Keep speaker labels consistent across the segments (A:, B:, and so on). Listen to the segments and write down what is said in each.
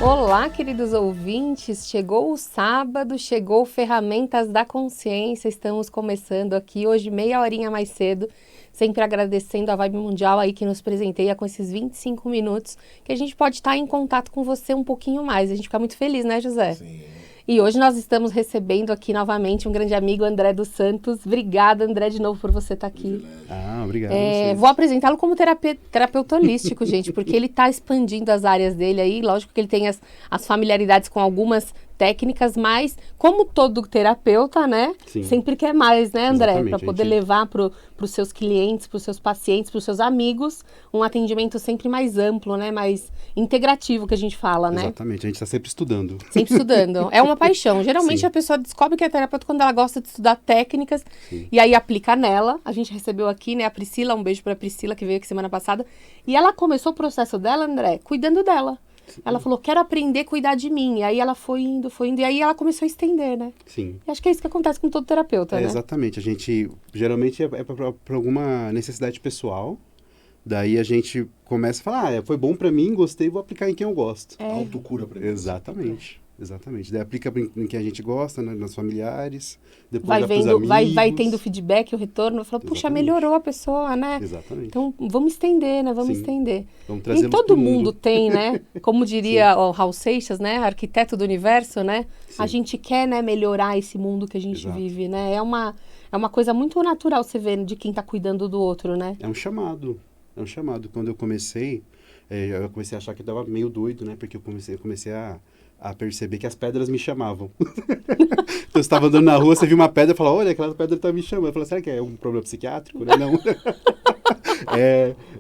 A: Olá, queridos ouvintes, chegou o sábado, chegou Ferramentas da Consciência, estamos começando aqui hoje meia horinha mais cedo, sempre agradecendo a Vibe Mundial aí que nos presenteia com esses 25 minutos, que a gente pode estar em contato com você um pouquinho mais, a gente fica muito feliz, né, José?
B: Sim.
A: E hoje nós estamos recebendo aqui novamente um grande amigo, André dos Santos. Obrigada, André, de novo por você estar aqui.
C: Obrigado.
A: Vou apresentá-lo como terapeuta holístico, gente, porque ele está expandindo as áreas dele aí. Lógico que ele tem as familiaridades com algumas técnicas, mas como todo terapeuta, né?
C: Sim.
A: Sempre quer mais, né, André? Para poder
C: gente...
A: levar para os seus clientes, para os seus pacientes, para os seus amigos, um atendimento sempre mais amplo, né? Mais integrativo, que a gente fala, né?
C: Exatamente, a gente está sempre estudando.
A: Sempre estudando. É uma paixão. Geralmente
C: Sim.
A: a pessoa descobre que é terapeuta quando ela gosta de estudar técnicas. Sim. E aí aplica nela. A gente recebeu aqui, né, a Priscila, um beijo para a Priscila, que veio aqui semana passada. E ela começou o processo dela, André, cuidando dela. Ela falou, quero aprender a cuidar de mim. E aí ela foi indo, e aí ela começou a estender, né?
C: Sim.
A: E acho que é isso que acontece com todo terapeuta, né?
C: Exatamente. A gente, geralmente, é para alguma necessidade pessoal. Daí a gente começa a falar, foi bom pra mim, gostei, vou aplicar em quem eu gosto.
B: Autocura pra mim.
C: Exatamente. Daí aplica em quem a gente gosta, né, nos familiares, depois
A: vai
C: pros
A: vendo,
C: amigos.
A: vai tendo feedback, o retorno, fala, puxa, melhorou a pessoa, né?
C: Exatamente.
A: Então, vamos estender, né? Vamos estender.
C: Vamos
A: e todo mundo tem, né? Como diria o Raul Seixas, né? Arquiteto do universo, né? Sim. A gente quer, né, melhorar esse mundo que a gente vive, né? É uma coisa muito natural você ver de quem tá cuidando do outro, né?
C: É um chamado. Quando eu comecei a achar que eu tava meio doido, né? Porque eu comecei a perceber que as pedras me chamavam. Então, você estava andando na rua, você viu uma pedra e falou, olha, aquela pedra tá me chamando. Eu falei, será que é um problema psiquiátrico? Não.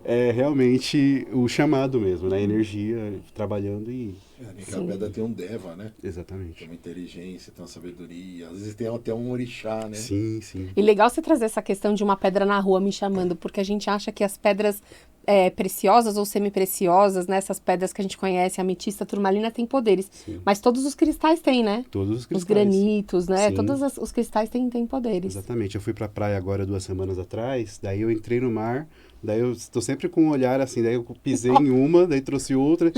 C: É realmente o chamado mesmo, né? A energia trabalhando e...
B: Aquela pedra tem um deva, né?
C: Exatamente.
B: Tem uma inteligência, tem uma sabedoria. Às vezes tem até um orixá, né?
C: Sim.
A: E legal você trazer essa questão de uma pedra na rua me chamando, porque a gente acha que as pedras preciosas ou semi-preciosas, né? Essas pedras que a gente conhece, a ametista, a turmalina, tem poderes. Sim. Mas todos os cristais têm, né?
C: Todos os cristais.
A: Os granitos, né?
C: Sim.
A: Todos os cristais têm poderes.
C: Exatamente. Eu fui pra praia agora 2 semanas atrás, daí eu entrei no mar, daí eu estou sempre com um olhar assim, daí eu pisei em uma, daí trouxe outra.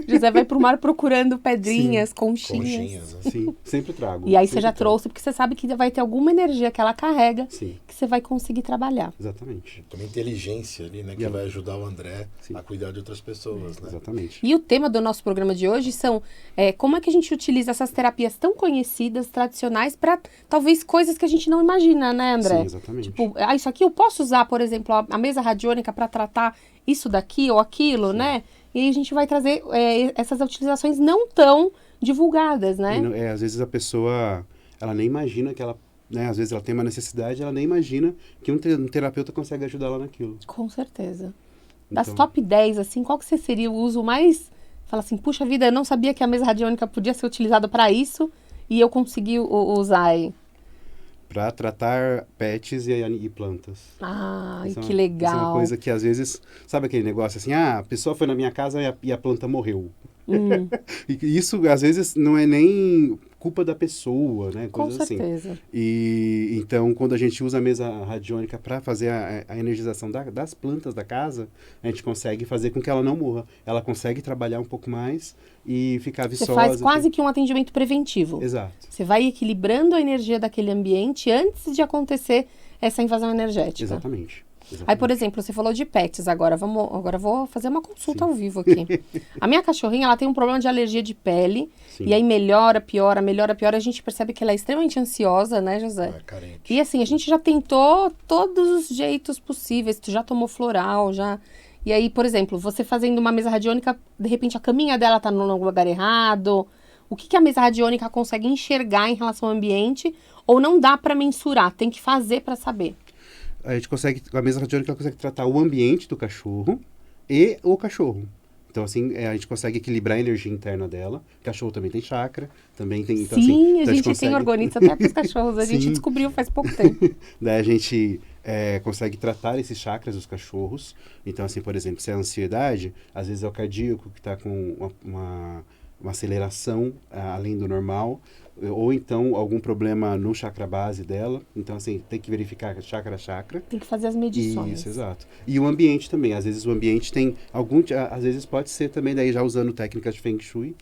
A: José vai pro mar procurando pedrinhas, conchinhas.
C: Sim, sempre trago.
A: E aí você já trouxe, porque você sabe que vai ter alguma energia que ela carrega, que você vai conseguir trabalhar.
C: Exatamente.
B: Tem uma inteligência ali, né, que vai ajudar o André a cuidar de outras pessoas, né?
C: Exatamente.
A: E o tema do nosso programa de hoje são como é que a gente utiliza essas terapias tão conhecidas, tradicionais, para talvez coisas que a gente não imagina, né, André?
C: Sim, exatamente.
A: Tipo, isso aqui eu posso usar, por exemplo, a mesa radiônica para tratar isso daqui ou aquilo, né? E aí a gente vai trazer essas utilizações não tão divulgadas, né?
C: Às vezes a pessoa, ela nem imagina que ela, né? Às vezes ela tem uma necessidade, ela nem imagina que um terapeuta consegue ajudá-la naquilo.
A: Com certeza. Das top 10, assim, qual que seria o uso mais... Fala assim, puxa vida, eu não sabia que a mesa radiônica podia ser utilizada para isso e eu consegui usar aí.
C: Para tratar pets e plantas.
A: Que legal.
C: Isso é uma coisa que às vezes, sabe aquele negócio assim, a pessoa foi na minha casa e a planta morreu. E isso às vezes não é nem culpa da pessoa, né? Coisa
A: Com certeza.
C: Assim. E então, quando a gente usa a mesa radiônica para fazer a energização das plantas da casa, a gente consegue fazer com que ela não morra. Ela consegue trabalhar um pouco mais e ficar viçosa.
A: Você faz quase que um atendimento preventivo.
C: Exato.
A: Você vai equilibrando a energia daquele ambiente antes de acontecer essa invasão energética.
C: Exatamente.
A: Aí, por exemplo, você falou de pets agora. Agora eu vou fazer uma consulta ao vivo aqui. A minha cachorrinha, ela tem um problema de alergia de pele. Sim. E aí melhora, piora. A gente percebe que ela é extremamente ansiosa, né, José?
B: Carente.
A: E assim, a gente já tentou todos os jeitos possíveis. Tu já tomou floral, já... E aí, por exemplo, você fazendo uma mesa radiônica, de repente a caminha dela tá no lugar errado. O que a mesa radiônica consegue enxergar em relação ao ambiente? Ou não dá para mensurar? Tem que fazer para saber.
C: A gente consegue, a mesa radiônica consegue tratar o ambiente do cachorro e o cachorro. Então, assim, a gente consegue equilibrar a energia interna dela. O cachorro também tem chakra, também tem... Então,
A: sim,
C: assim,
A: a gente tem orgonites até para os cachorros. A gente descobriu faz pouco tempo.
C: Daí a gente consegue tratar esses chakras dos cachorros. Então, assim, por exemplo, se é a ansiedade, às vezes é o cardíaco que está com uma aceleração além do normal, ou então algum problema no chakra base dela. Então, assim, tem que verificar chakra a chakra.
A: Tem que fazer as medições.
C: Isso, exato. E o ambiente também. Às vezes o ambiente tem às vezes pode ser também, daí já usando técnicas de Feng Shui,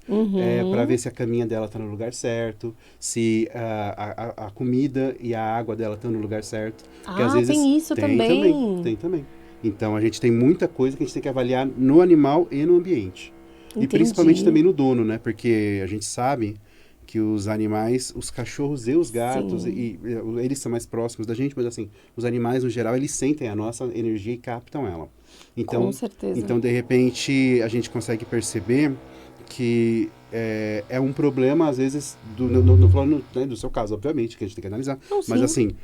C: para ver se a caminha dela está no lugar certo, se a comida e a água dela estão no lugar certo. Porque às vezes
A: tem isso também.
C: Tem também. Então, a gente tem muita coisa que a gente tem que avaliar no animal e no ambiente.
A: Entendi.
C: E principalmente também no dono, né? Porque a gente sabe que os animais, os cachorros e os gatos, e eles são mais próximos da gente, mas assim, os animais no geral, eles sentem a nossa energia e captam ela. Então,
A: com certeza.
C: Então, de repente, a gente consegue perceber que é um problema, às vezes, não falando, né, do seu caso, obviamente, que a gente tem que analisar,
A: Não,
C: mas
A: sim.
C: assim,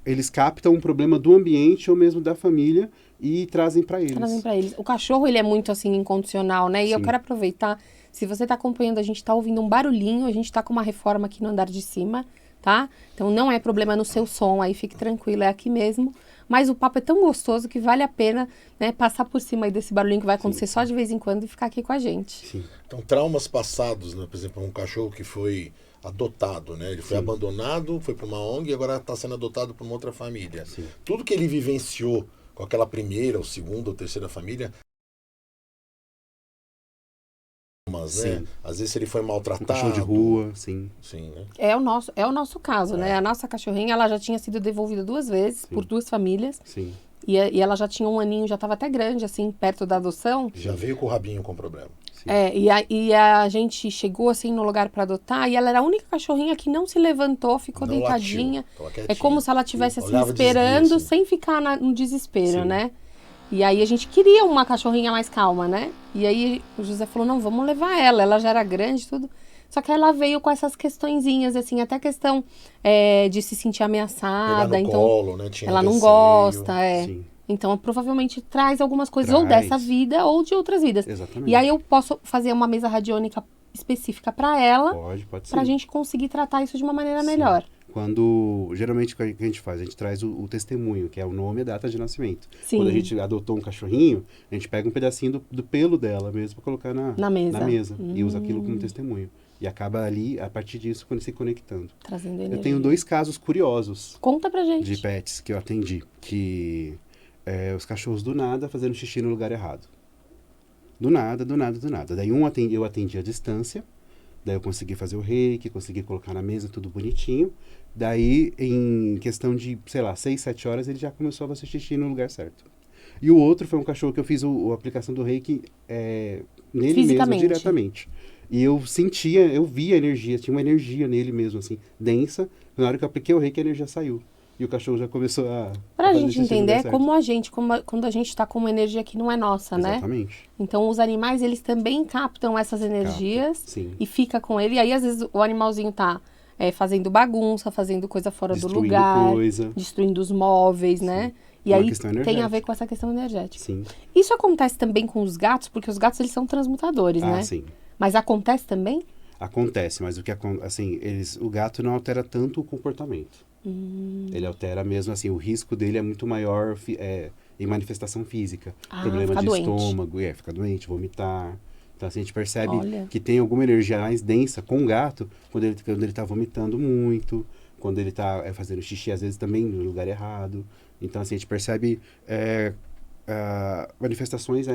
C: eles captam um problema do ambiente ou mesmo da família e trazem para eles.
A: Trazem pra eles. O cachorro, ele é muito, assim, incondicional, né? E eu
C: Sim.
A: quero aproveitar, se você tá acompanhando, a gente tá ouvindo um barulhinho, a gente tá com uma reforma aqui no andar de cima, tá? Então, não é problema no seu som, aí fique tranquilo, é aqui mesmo. Mas o papo é tão gostoso que vale a pena, né, passar por cima aí desse barulhinho que vai acontecer só de vez em quando e ficar aqui com a gente.
C: Sim.
B: Então, traumas passados, né? Por exemplo, um cachorro que foi adotado, né? Ele foi abandonado, foi para uma ONG e agora está sendo adotado por uma outra família.
C: Sim.
B: Tudo que ele vivenciou com aquela primeira, ou segunda, ou terceira família, mas, né?
C: Sim.
B: Às vezes ele foi maltratado.
C: Um cachorro de rua, sim.
B: Sim, né?
A: É o nosso caso, né? A nossa cachorrinha, ela já tinha sido devolvida 2 vezes por 2 famílias.
C: Sim.
A: E ela já tinha 1 aninho, já estava até grande, assim, perto da adoção.
B: Já veio com o rabinho com problema.
C: Sim.
A: E a gente chegou, assim, no lugar para adotar e ela era a única cachorrinha que não se levantou, ficou
B: Não
A: deitadinha.
B: latiu, tava
A: É
B: quietinha.
A: como se ela estivesse, assim,
B: Olhava de
A: esperando,
B: esguio, assim.
A: sem ficar no desespero,
C: Sim.
A: né? E aí a gente queria uma cachorrinha mais calma, né? E aí o José falou, não, vamos levar ela. Ela já era grande e tudo. Só que ela veio com essas questõezinhas, assim, até questão de se sentir ameaçada.
B: Pegar no
A: Então,
B: colo, né? Tinha
A: ela não
B: receio.
A: gosta,
C: Sim.
A: Então, provavelmente traz algumas coisas ou
C: Traz.
A: dessa vida ou de outras vidas.
C: Exatamente.
A: E aí eu posso fazer uma mesa radiônica específica para ela,
C: Pode ser.
A: pra gente conseguir tratar isso de uma maneira
C: Sim.
A: melhor.
C: Geralmente o que a gente faz? A gente traz o testemunho, que é o nome e a data de nascimento.
A: Sim.
C: Quando a gente adotou um cachorrinho, a gente pega um pedacinho do pelo dela mesmo para colocar na mesa. E usa aquilo como testemunho. E acaba ali, a partir disso, quando se conectando.
A: Trazendo energia.
C: Eu tenho 2 casos curiosos
A: Conta pra gente.
C: de pets que eu atendi, que os cachorros do nada fazendo xixi no lugar errado. Do nada. Daí eu atendi à distância, daí eu consegui fazer o reiki, consegui colocar na mesa tudo bonitinho. Daí, em questão de, 6, 7 horas, ele já começou a fazer xixi no lugar certo. E o outro foi um cachorro que eu fiz a aplicação do reiki nele mesmo, diretamente. E eu via a energia, tinha uma energia nele mesmo, assim, densa. Na hora que eu apliquei o reiki, a energia saiu. E o cachorro já começou a...
A: Pra
C: fazer
A: gente
C: xixi no
A: entender,
C: lugar
A: é
C: certo.
A: quando a gente tá com uma energia que não é nossa, né?
C: Exatamente.
A: Então, os animais, eles também captam essas energias
C: sim.
A: e fica com ele. E aí, às vezes, o animalzinho tá fazendo bagunça, fazendo coisa fora do
C: Destruindo
A: lugar,
C: coisa.
A: destruindo os móveis, né? E
C: Uma
A: aí
C: questão
A: tem a
C: energética.
A: ver com essa questão energética.
C: Sim.
A: Isso acontece também com os gatos, porque os gatos, eles são transmutadores, né?
C: Sim.
A: Mas acontece também?
C: Acontece, mas o gato não altera tanto o comportamento. Ele altera mesmo, assim, o risco dele é muito maior em manifestação física. Problema
A: fica
C: de
A: doente.
C: estômago, fica doente, vomitar. Então, assim, a gente percebe
A: Olha.
C: que tem alguma energia mais densa com o gato quando ele tá vomitando muito, quando ele tá fazendo xixi, às vezes também no lugar errado. Então, assim, a gente percebe manifestações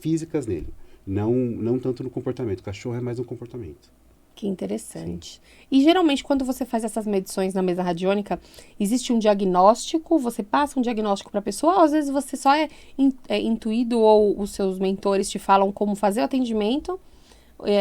C: físicas nele, não tanto no comportamento. O cachorro é mais um comportamento.
A: Que interessante. E geralmente, quando você faz essas medições na mesa radiônica, existe um diagnóstico? Você passa um diagnóstico para a pessoa? Ou às vezes você só é intuído ou os seus mentores te falam como fazer o atendimento?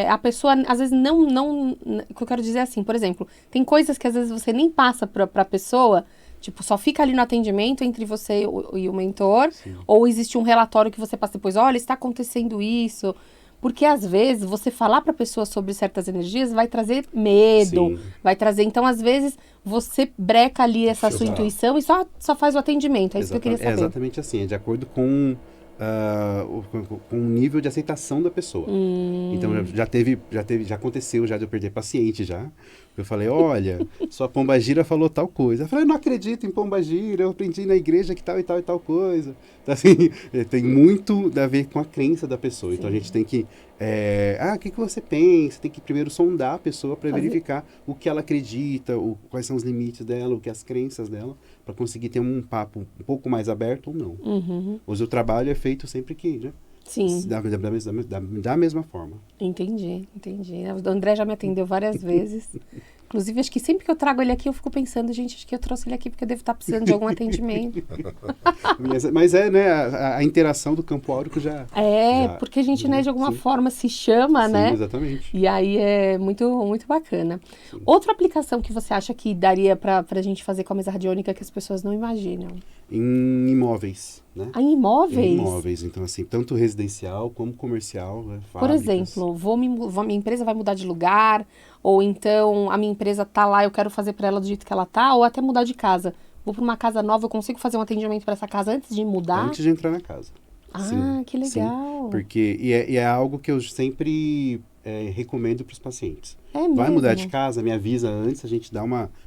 A: A pessoa, às vezes, o que eu quero dizer é assim, por exemplo, tem coisas que às vezes você nem passa para a pessoa, tipo, só fica ali no atendimento entre você e o mentor,
C: Sim.
A: ou existe um relatório que você passa depois, olha, está acontecendo isso. Porque, às vezes, você falar para a pessoa sobre certas energias vai trazer medo,
C: Sim.
A: vai trazer... Então, às vezes, você breca ali essa sua
B: Exato.
A: intuição e só faz o atendimento. É isso que eu queria saber.
C: É exatamente assim, é de acordo com o nível de aceitação da pessoa. Então, já aconteceu já de eu perder paciente já. Eu falei, olha, sua pombagira falou tal coisa. Eu falei, não acredito em pombagira, eu aprendi na igreja que tal e tal e tal coisa. Então, assim, tem muito a ver com a crença da pessoa. Então, a gente tem que O que você pensa? Tem que primeiro sondar a pessoa para
A: Fazer-
C: verificar o que ela acredita, quais são os limites dela, o que as crenças dela, para conseguir ter um papo um pouco mais aberto ou não.
A: Uhum.
C: Hoje o trabalho é feito sempre que, né?
A: Sim,
C: Da mesma forma.
A: entendi. O André já me atendeu várias vezes. Inclusive, acho que sempre que eu trago ele aqui, eu fico pensando, gente, acho que eu trouxe ele aqui porque eu devo estar precisando de algum atendimento.
C: Mas né, a interação do campo áurico já...
A: Porque a gente, né, de alguma
C: sim.
A: forma se chama,
C: Sim,
A: né?
C: exatamente.
A: E aí é muito, muito bacana. Outra aplicação que você acha que daria para a gente fazer com a mesa radiônica que as pessoas não imaginam?
C: Em imóveis, né?
A: Em imóveis?
C: Em imóveis, então assim, tanto residencial como comercial, né?
A: Por
C: Fábricas.
A: exemplo, minha empresa vai mudar de lugar, ou então a minha empresa tá lá, eu quero fazer para ela do jeito que ela tá, ou até mudar de casa. Vou para uma casa nova, eu consigo fazer um atendimento para essa casa antes de mudar?
C: Antes de entrar na casa. Sim,
A: Que legal.
C: Sim, porque é algo que eu sempre recomendo para os pacientes.
A: É
C: Vai
A: mesmo?
C: mudar de casa, me avisa antes, a gente dá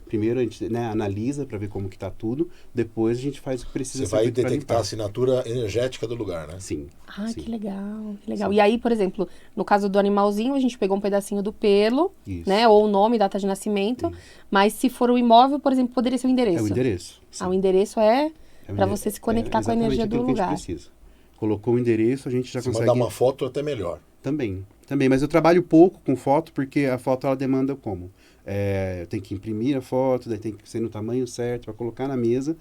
C: primeiro a gente, né, analisa para ver como que tá tudo, depois a gente faz o que precisa
B: Você
C: ser
B: vai
C: feito pra
B: detectar a
C: limpar.
B: assinatura energética do lugar, né?
C: Sim. Sim.
A: Que legal, que legal.
C: Sim.
A: E aí, por exemplo, no caso do animalzinho, a gente pegou um pedacinho do pelo,
C: Isso.
A: né? Ou o nome, data de nascimento. Mas se for o imóvel, por exemplo, poderia ser o endereço.
C: É o endereço. Sim.
A: O endereço é
C: É o
A: para
C: endere-
A: você se conectar com a
C: exatamente
A: energia do
C: aquilo que a
A: lugar.
C: gente precisa. Colocou o endereço, a gente já
B: Se
C: consegue...
B: mandar uma foto, até melhor.
C: Também, mas eu trabalho pouco com foto, porque a foto ela demanda como? Eu tenho que imprimir a foto, daí tem que ser no tamanho certo para colocar na mesa.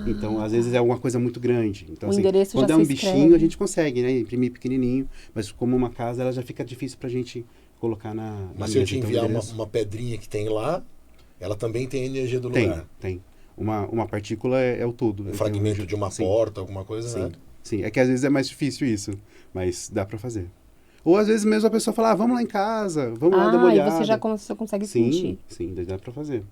C: Então, às vezes é alguma coisa muito grande. Então,
A: O
C: assim,
A: endereço
C: quando
A: já
C: é um
A: se
C: bichinho,
A: escreve.
C: a gente consegue, né? Imprimir pequenininho. Mas como uma casa, ela já fica difícil pra gente colocar na
B: Mas
C: mesa.
B: se eu te
C: Então, o
B: enviar
C: endereço-
B: uma pedrinha que tem lá, ela também tem a energia do lugar.
C: Tem. Uma partícula é o todo.
B: Um fragmento de uma
C: Sim.
B: porta, alguma coisa,
C: Sim,
B: né?
C: sim. É que às vezes é mais difícil isso, mas dá pra fazer. Ou às vezes mesmo a pessoa fala, vamos lá em casa, vamos lá dar uma
A: E
C: olhada.
A: você já consegue sentir.
C: Sim, daí dá pra fazer.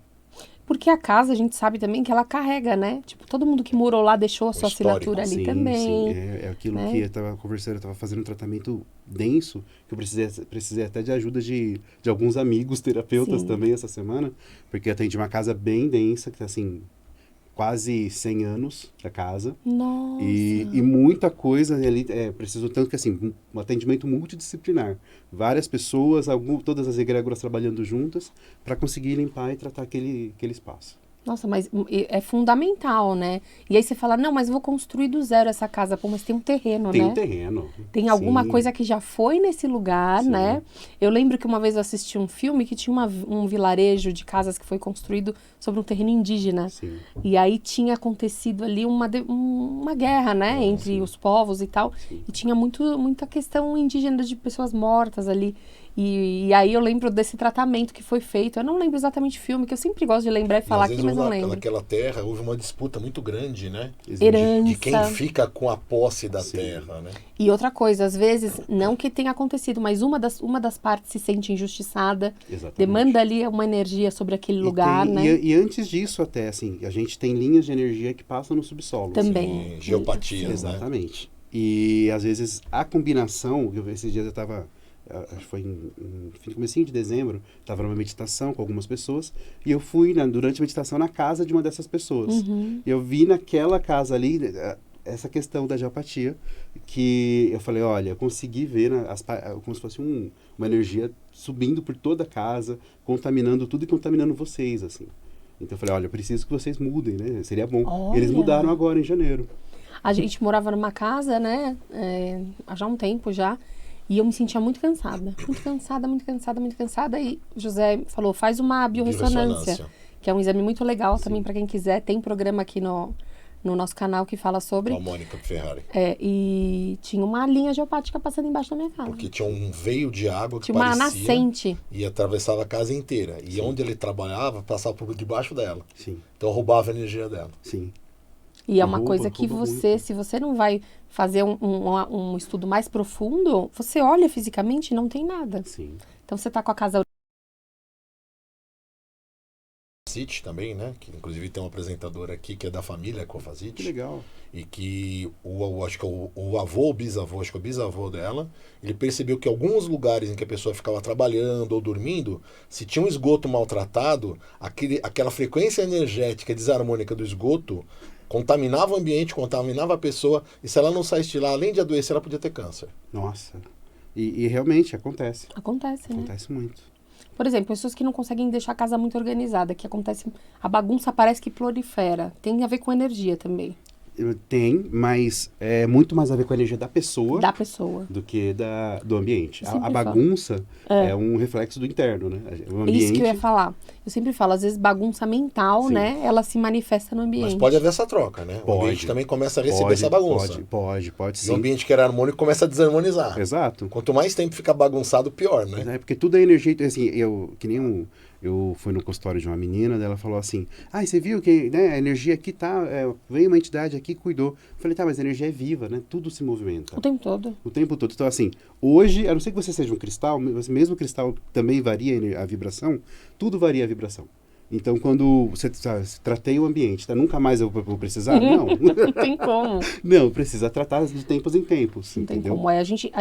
A: Porque a casa, a gente sabe também que ela carrega, né? Tipo, todo mundo que morou lá deixou a sua
B: histórico.
A: assinatura ali
C: Sim,
A: também.
C: sim. É aquilo
A: né?
C: que eu tava conversando, eu tava fazendo um tratamento denso, que eu precisei até de ajuda de alguns amigos terapeutas
A: Sim.
C: também essa semana, porque eu atendi uma casa bem densa, que tá assim, quase 100 anos da casa.
A: Nossa.
C: E muita coisa ali, precisou tanto que assim, um atendimento multidisciplinar. Várias pessoas, todas as egrégoras trabalhando juntas para conseguir limpar e tratar aquele espaço.
A: Nossa, mas é fundamental, né? E aí você fala, não, mas eu vou construir do zero essa casa. Pô, mas tem um terreno,
C: Tem
A: né?
C: um terreno.
A: Tem alguma
C: Sim.
A: coisa que já foi nesse lugar,
C: Sim.
A: né? Eu lembro que uma vez eu assisti um filme que tinha um vilarejo de casas que foi construído sobre um terreno indígena.
C: Sim.
A: E aí tinha acontecido ali uma guerra, né? Entre os povos e tal.
C: Sim.
A: E tinha muita questão indígena de pessoas mortas ali. E aí eu lembro desse tratamento que foi feito. Eu não lembro exatamente o filme, que eu sempre gosto de lembrar e falar
B: às
A: aqui,
B: vezes
A: mas não lembro.
B: naquela terra houve uma disputa muito grande, né?
A: Herança.
B: De quem fica com a posse da
C: Sim.
B: terra, né?
A: E outra coisa, às vezes, não que tenha acontecido, mas uma das partes se sente injustiçada,
C: Exatamente.
A: demanda ali uma energia sobre aquele lugar, né?
C: E antes disso até, assim, a gente tem linhas de energia que passam no subsolo.
A: Também.
B: Em geopatias, né?
C: Exatamente. E às vezes a combinação, esses dias eu estava, acho que foi comecinho de dezembro, estava numa meditação com algumas pessoas, e eu fui durante a meditação na casa de uma dessas pessoas. E eu vi naquela casa ali essa questão da geopatia, que eu falei, olha, eu consegui ver como se fosse uma energia subindo por toda a casa, contaminando tudo e contaminando vocês, assim. Então eu falei, olha, eu preciso que vocês mudem, né? Seria bom.
A: Olha.
C: Eles mudaram agora, em janeiro.
A: A gente morava numa casa, né? Há já um tempo já. E eu me sentia muito cansada. Muito cansada. E o José falou, faz uma biorressonância. Que é um exame muito legal também para quem quiser. Tem programa aqui no nosso canal que fala sobre.
B: Com a Mônica Ferrari.
A: E tinha uma linha geopática passando embaixo da minha casa.
B: Porque tinha um veio de água que
A: Tinha uma
B: parecia
A: nascente.
B: e atravessava a casa inteira. E onde ele trabalhava, passava por debaixo dela.
C: Sim,
B: Então roubava a energia dela.
C: sim.
A: E é uma
C: Rouba,
A: coisa que
C: rouba
A: você,
C: muito.
A: se você não vai fazer um estudo mais profundo, você olha fisicamente e não tem nada.
C: Sim.
A: Então você tá com a casa...
B: City também, né? Que inclusive tem um apresentador aqui que é da família
C: Que
B: Cofazit.
C: legal.
B: E que acho que o avô ou bisavô, acho que é o bisavô dela, ele percebeu que alguns lugares em que a pessoa ficava trabalhando ou dormindo, se tinha um esgoto maltratado, aquela frequência energética desarmônica do esgoto contaminava o ambiente, contaminava a pessoa, e se ela não saísse de lá, além de adoecer, ela podia ter câncer.
C: Nossa. E realmente acontece.
A: Acontece, né?
C: Acontece muito.
A: Por exemplo, pessoas que não conseguem deixar a casa muito organizada, que acontece, a bagunça parece que prolifera. Tem a ver com energia também,
C: Tem, mas é muito mais a ver com a energia da pessoa
A: da pessoa.
C: do que do ambiente.
A: Eu
C: A
A: sempre falo.
C: bagunça é um reflexo do interno, né? O ambiente,
A: Isso que eu ia falar. Eu sempre falo, às vezes bagunça mental,
C: Sim.
A: né? Ela se manifesta no ambiente.
B: Mas pode haver essa troca, né? O
C: Pode.
B: ambiente também começa a receber essa bagunça.
C: Pode
B: E o
C: sim.
B: ambiente que era harmônico começa a desarmonizar.
C: Exato.
B: Quanto mais tempo fica bagunçado, pior, né?
C: É porque tudo é energia, assim, eu fui no consultório de uma menina, daí ela falou assim, você viu que, né, a energia aqui tá, veio uma entidade aqui, cuidou. Eu falei, tá, mas a energia é viva, né? Tudo se movimenta.
A: O tempo todo.
C: O tempo todo. Então, assim, hoje, a não ser que você seja um cristal, mesmo o cristal também varia a vibração, tudo varia a vibração. Então, quando você tratei o ambiente, tá? Nunca mais eu vou precisar? Não.
A: Não tem como.
C: Não, precisa tratar de tempos em tempos,
A: Não tem
C: entendeu?
A: como. A gente,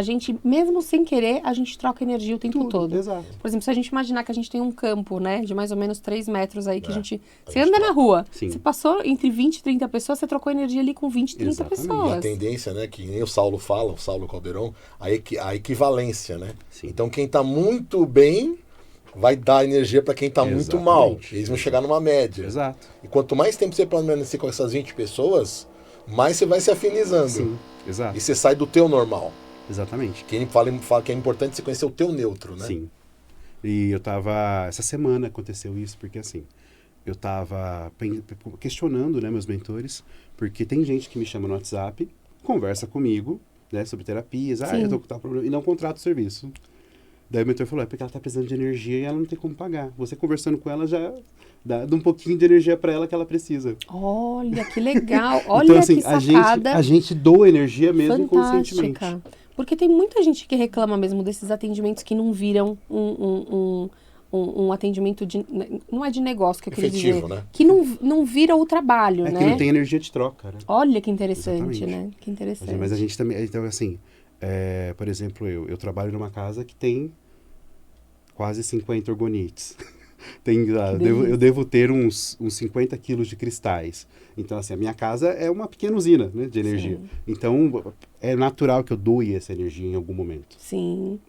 A: mesmo sem querer, a gente troca energia o tempo
C: Tudo,
A: todo.
C: exato.
A: Por exemplo, se a gente imaginar que a gente tem um campo, né, de mais ou menos 3 metros aí, que
B: É,
A: você
B: a gente
A: anda na rua,
C: Sim.
A: você passou entre 20 e 30 pessoas, você trocou energia ali com 20, 30
C: Exatamente.
B: E a
A: pessoas.
B: tendência, né, que nem o Saulo fala, o Saulo Caldeirão, a equivalência, né?
C: Sim.
B: Então quem tá muito bem vai dar energia para quem tá muito mal.
C: Exatamente.
B: Eles vão chegar numa média.
C: Exato.
B: E quanto mais tempo você permanecer com essas 20 pessoas, mais você vai se afinizando.
C: Sim, exato.
B: E você sai do teu normal.
C: Exatamente.
B: Quem fala que é importante você conhecer o teu neutro, né?
C: Sim. E eu tava... Essa semana aconteceu isso, porque assim, eu tava questionando, né, meus mentores, porque tem gente que me chama no WhatsApp, conversa comigo, né, sobre terapias,
A: Sim.
C: eu tô com tal problema, e não contrata o serviço. Daí o mentor falou, é porque ela tá precisando de energia e ela não tem como pagar. Você conversando com ela já dá um pouquinho de energia para ela que ela precisa.
A: Olha, que legal. Olha
C: então, assim,
A: que sacada.
C: a gente doa energia mesmo conscientemente.
A: Fantástica. Porque tem muita gente que reclama mesmo desses atendimentos que não viram um atendimento de... Não é de negócio que eu queria
B: Efetivo,
A: dizer.
B: né?
A: Que não vira o trabalho,
C: É
A: né?
C: que não tem energia de troca, né?
A: Olha que interessante,
C: Exatamente.
A: né? Que interessante.
C: Mas a gente também... Então, assim, por exemplo, eu trabalho numa casa que tem quase 50 orgonites. Eu devo ter uns 50 quilos de cristais. Então, assim, a minha casa é uma pequena usina, né, de energia.
A: Sim.
C: Então, é natural que eu doe essa energia em algum momento.
A: Sim.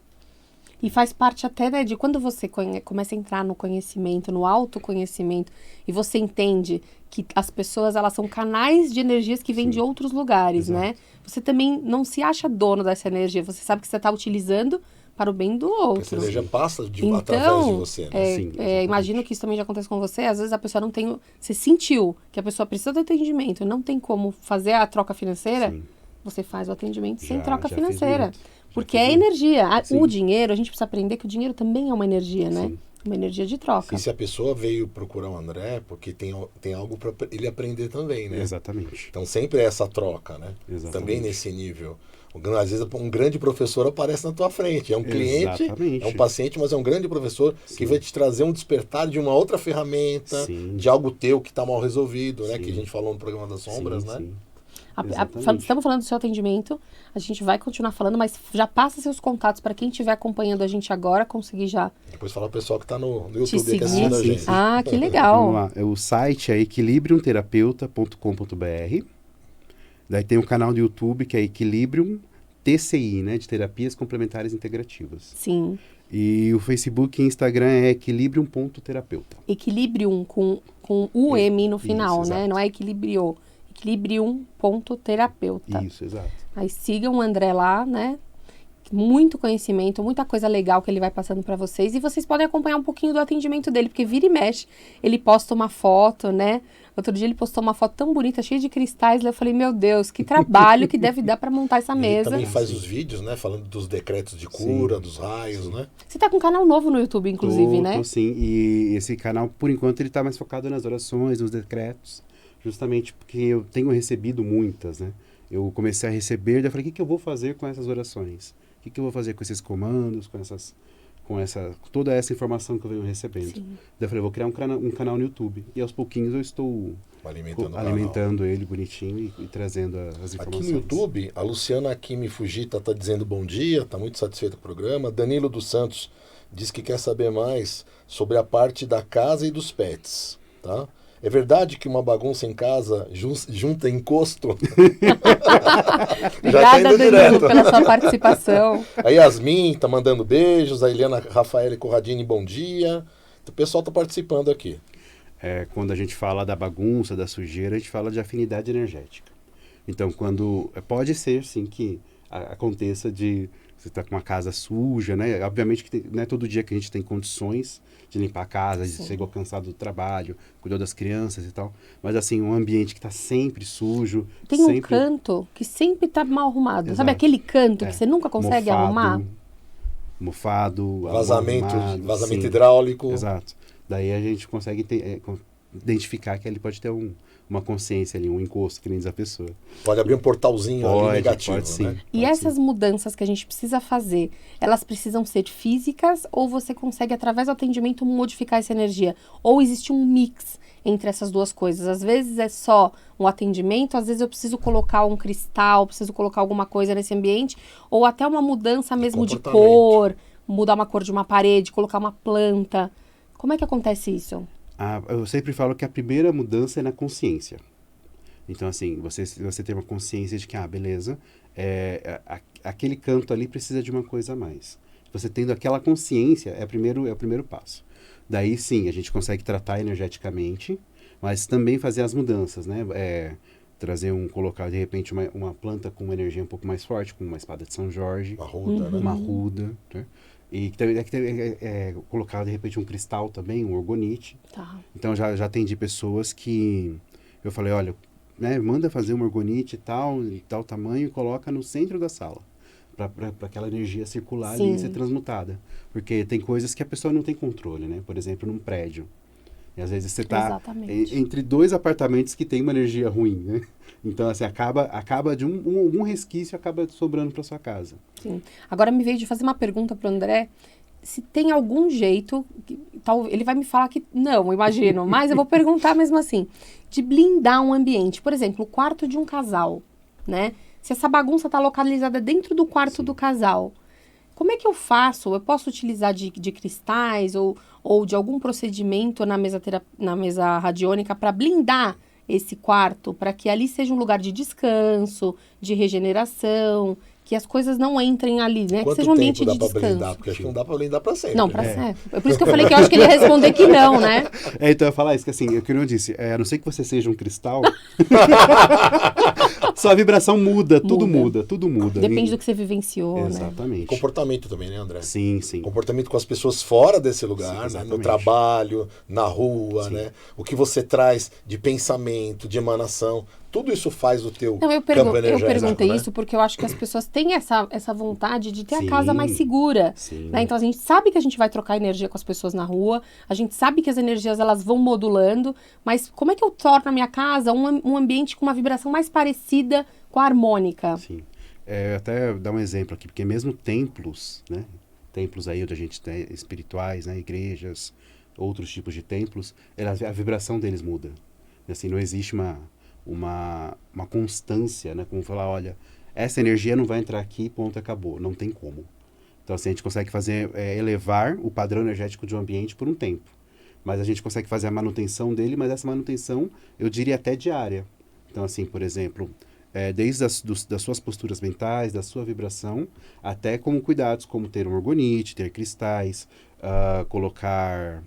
A: E faz parte até, né, de quando você começa a entrar no conhecimento, no autoconhecimento, e você entende que as pessoas, elas são canais de energias que vêm de outros lugares,
C: Exato.
A: né? Você também não se acha dono dessa energia, você sabe que você está utilizando para o bem do
B: Essa
A: outro.
B: energia passa através de
A: Então,
B: você, né?
C: Sim, exatamente.
A: imagino que isso também já acontece com você. Às vezes a pessoa não tem... Você sentiu que a pessoa precisa de atendimento, não tem como fazer a troca financeira,
C: Sim.
A: você faz o atendimento sem
C: Já-
A: troca
C: já fiz
A: financeira.
C: muito. Já
A: Porque
C: fiz
A: é
C: muito.
A: energia.
C: Sim.
A: O dinheiro, a gente precisa aprender que o dinheiro também é uma energia, né?
C: Sim.
A: Uma energia de troca.
B: E se a pessoa veio procurar o André, porque tem algo para ele aprender também, né?
C: Exatamente.
B: Então sempre é essa troca, né?
C: Exatamente.
B: Também nesse nível. Às vezes um grande professor aparece na tua frente. É um cliente,
C: Exatamente.
B: é um paciente, mas é um grande professor que
C: Sim.
B: vai te trazer um despertar de uma outra ferramenta,
C: Sim.
B: de algo teu que está mal resolvido, né?
C: Sim.
B: Que a gente falou no programa das sombras,
C: Sim,
B: né?
C: sim. Exatamente.
A: Estamos falando do seu atendimento, a gente vai continuar falando, mas já passa seus contatos para quem estiver acompanhando a gente agora, conseguir já
B: Depois fala o pessoal que está no
A: te
B: YouTube aqui
A: seguir.
B: assistindo a
C: sim,
B: gente.
C: sim.
A: Ah, que
C: Vamos
A: legal.
C: lá. O site é equilibriumterapeuta.com.br. Daí tem o canal do YouTube que é Equilibrium TCI, né? De Terapias Complementares Integrativas.
A: Sim.
C: E o Facebook e Instagram é equilibrium.terapeuta.
A: Equilibrium com UM no final,
C: Isso,
A: né?
C: exato.
A: Não é equilibrio. Equilibrium.terapeuta.
C: Isso, exato.
A: Aí sigam o André lá, né? Muito conhecimento, muita coisa legal que ele vai passando para vocês. E vocês podem acompanhar um pouquinho do atendimento dele, porque vira e mexe. Ele posta uma foto, né? Outro dia ele postou uma foto tão bonita, cheia de cristais. Eu falei, meu Deus, que trabalho que deve dar para montar essa
B: Ele
A: mesa.
B: também faz os vídeos, né? Falando dos decretos de cura, dos raios, né?
A: Você tá com um canal novo no YouTube, inclusive, né?
C: Tô, sim. E esse canal, por enquanto, ele tá mais focado nas orações, nos decretos. Justamente porque eu tenho recebido muitas, né? Eu comecei a receber, daí eu falei, o que eu vou fazer com essas orações? O que eu vou fazer com esses comandos, com toda essa informação que eu venho recebendo?
A: Sim.
C: Daí eu falei, vou criar um canal no YouTube. E aos pouquinhos eu estou
B: Alimentando
C: ele bonitinho e trazendo as informações.
B: Aqui no YouTube, a Luciana Akimi Fujita está dizendo bom dia, está muito satisfeita com o programa. Danilo dos Santos diz que quer saber mais sobre a parte da casa e dos pets, tá? É verdade que uma bagunça em casa junta encosto? Já tá
A: Obrigada,
B: indo
A: Danilo,
B: direto.
A: pela sua participação.
B: A Yasmin tá mandando beijos, a Eliana Rafaela Corradini, bom dia. O pessoal tá participando aqui.
C: Quando a gente fala da bagunça, da sujeira, a gente fala de afinidade energética. Então, pode ser, sim, que aconteça de você estar com uma casa suja, né? Obviamente que não é todo dia que a gente tem condições de limpar a casa, de chegou cansado do trabalho, cuidou das crianças e tal. Mas, assim, um ambiente que está sempre sujo.
A: Tem
C: sempre
A: um canto que sempre tá mal arrumado.
C: Exato.
A: Sabe aquele canto que você nunca consegue
C: mofado,
A: arrumar?
C: Mofado,
B: Vazamento
C: sim.
B: hidráulico.
C: Exato. Daí a gente consegue identificar que ele pode ter uma consciência ali, um encosto que nem diz a pessoa.
B: Pode abrir um portalzinho ali negativo,
C: pode sim.
B: né?
A: E essas mudanças que a gente precisa fazer, elas precisam ser físicas ou você consegue, através do atendimento, modificar essa energia? Ou existe um mix entre essas duas coisas? Às vezes é só um atendimento, às vezes eu preciso colocar um cristal, preciso colocar alguma coisa nesse ambiente, ou até uma mudança mesmo de cor, mudar uma cor de uma parede, colocar uma planta. Como é que acontece isso?
C: Eu sempre falo que a primeira mudança é na consciência. Então, assim, você tem uma consciência de que, beleza, aquele canto ali precisa de uma coisa a mais. Você tendo aquela consciência é o primeiro passo. Daí, sim, a gente consegue tratar energeticamente, mas também fazer as mudanças, né? Colocar, de repente, uma planta com uma energia um pouco mais forte, com uma espada de São Jorge.
B: Uma ruda, né?
C: Uma ruda, né? E colocar, de repente, um cristal também, um orgonite.
A: Tá.
C: Então, já atendi pessoas que eu falei, olha, né, manda fazer um orgonite e tal tamanho e coloca no centro da sala. Para aquela energia circular ali e ser transmutada. Porque tem coisas que a pessoa não tem controle, né? Por exemplo, num prédio. E às vezes você está entre dois apartamentos que tem uma energia ruim, né? Então, assim, acaba de algum resquício acaba sobrando para sua casa.
A: Sim. Agora me veio de fazer uma pergunta para o André, se tem algum jeito, ele vai me falar que não, imagino, mas eu vou perguntar mesmo assim, de blindar um ambiente. Por exemplo, o quarto de um casal, né? Se essa bagunça está localizada dentro do quarto do casal, como é que eu faço? Eu posso utilizar de cristais ou de algum procedimento na mesa radiônica para blindar esse quarto, para que ali seja um lugar de descanso, de regeneração, que as coisas não entrem ali, né?
B: Quanto
A: que seja um ambiente
B: tempo dá
A: de
B: pra
A: descanso.
B: blindar? Porque acho que não dá pra blindar pra sempre.
A: Não, pra sempre. É por isso que eu falei que eu acho que ele ia responder que não, né?
C: Então eu ia falar isso, que assim, que eu disse, a não ser que você seja um cristal, sua vibração muda, tudo muda.
A: Depende do que você vivenciou,
C: Exatamente.
B: Comportamento também, né, André?
C: Sim.
B: Comportamento com as pessoas fora desse lugar,
C: Sim,
B: né? No trabalho, na rua, né? O que você traz de pensamento, de emanação, tudo isso faz o teu campo energético.
A: Eu perguntei
B: né?
A: isso porque eu acho que as pessoas têm essa vontade de ter
C: Sim,
A: a casa mais segura.
C: sim.
A: Né? Então a gente sabe que a gente vai trocar energia com as pessoas na rua, a gente sabe que as energias elas vão modulando, mas como é que eu torno a minha casa um ambiente com uma vibração mais parecida com a harmônica?
C: Sim. Até dar um exemplo aqui, porque mesmo templos, né? Templos aí onde a gente tem espirituais, né? Igrejas, outros tipos de templos, a vibração deles muda. Assim, não existe uma constância, né? Como falar, olha, essa energia não vai entrar aqui, ponto, acabou. Não tem como. Então, assim, a gente consegue elevar o padrão energético de um ambiente por um tempo. Mas a gente consegue fazer a manutenção dele, mas essa manutenção, eu diria até diária. Então, assim, por exemplo, desde das suas posturas mentais, da sua vibração, até como cuidados, como ter um orgonite, ter cristais, colocar...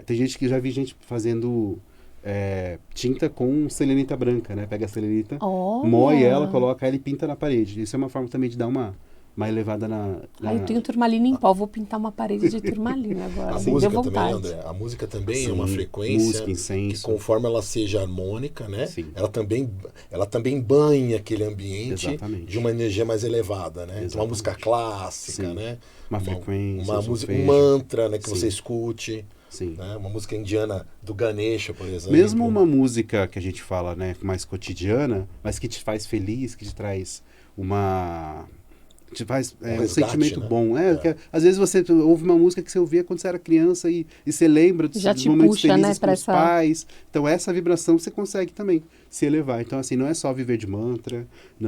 C: tem gente que já vi gente fazendo... tinta com selenita branca, né? Pega a selenita, moe ela, coloca ela e pinta na parede. Isso é uma forma também de dar uma elevada na...
A: Eu tenho turmalina em pó, vou pintar uma parede de turmalina agora.
B: A música também, André, a música também é uma frequência
C: música, incenso,
B: que conforme ela seja harmônica, né?
C: Sim.
B: Ela também banha aquele ambiente
C: Exatamente.
B: de uma energia mais elevada, né? Então, uma música clássica,
C: Sim.
B: né?
C: Uma frequência,
B: uma música, um mantra, né? Que
C: Sim.
B: você escute.
C: Sim.
B: Né? Uma música indiana do Ganesha, por exemplo.
C: Mesmo uma música que a gente fala, né, mais cotidiana, mas que te faz feliz, que te traz te faz um
B: resgate,
C: sentimento
B: né?
C: bom. Às vezes você ouve uma música que você ouvia quando você era criança e você lembra dos momentos felizes com os pais. Então, essa vibração você consegue também se elevar. Então, assim, não é só viver de mantra.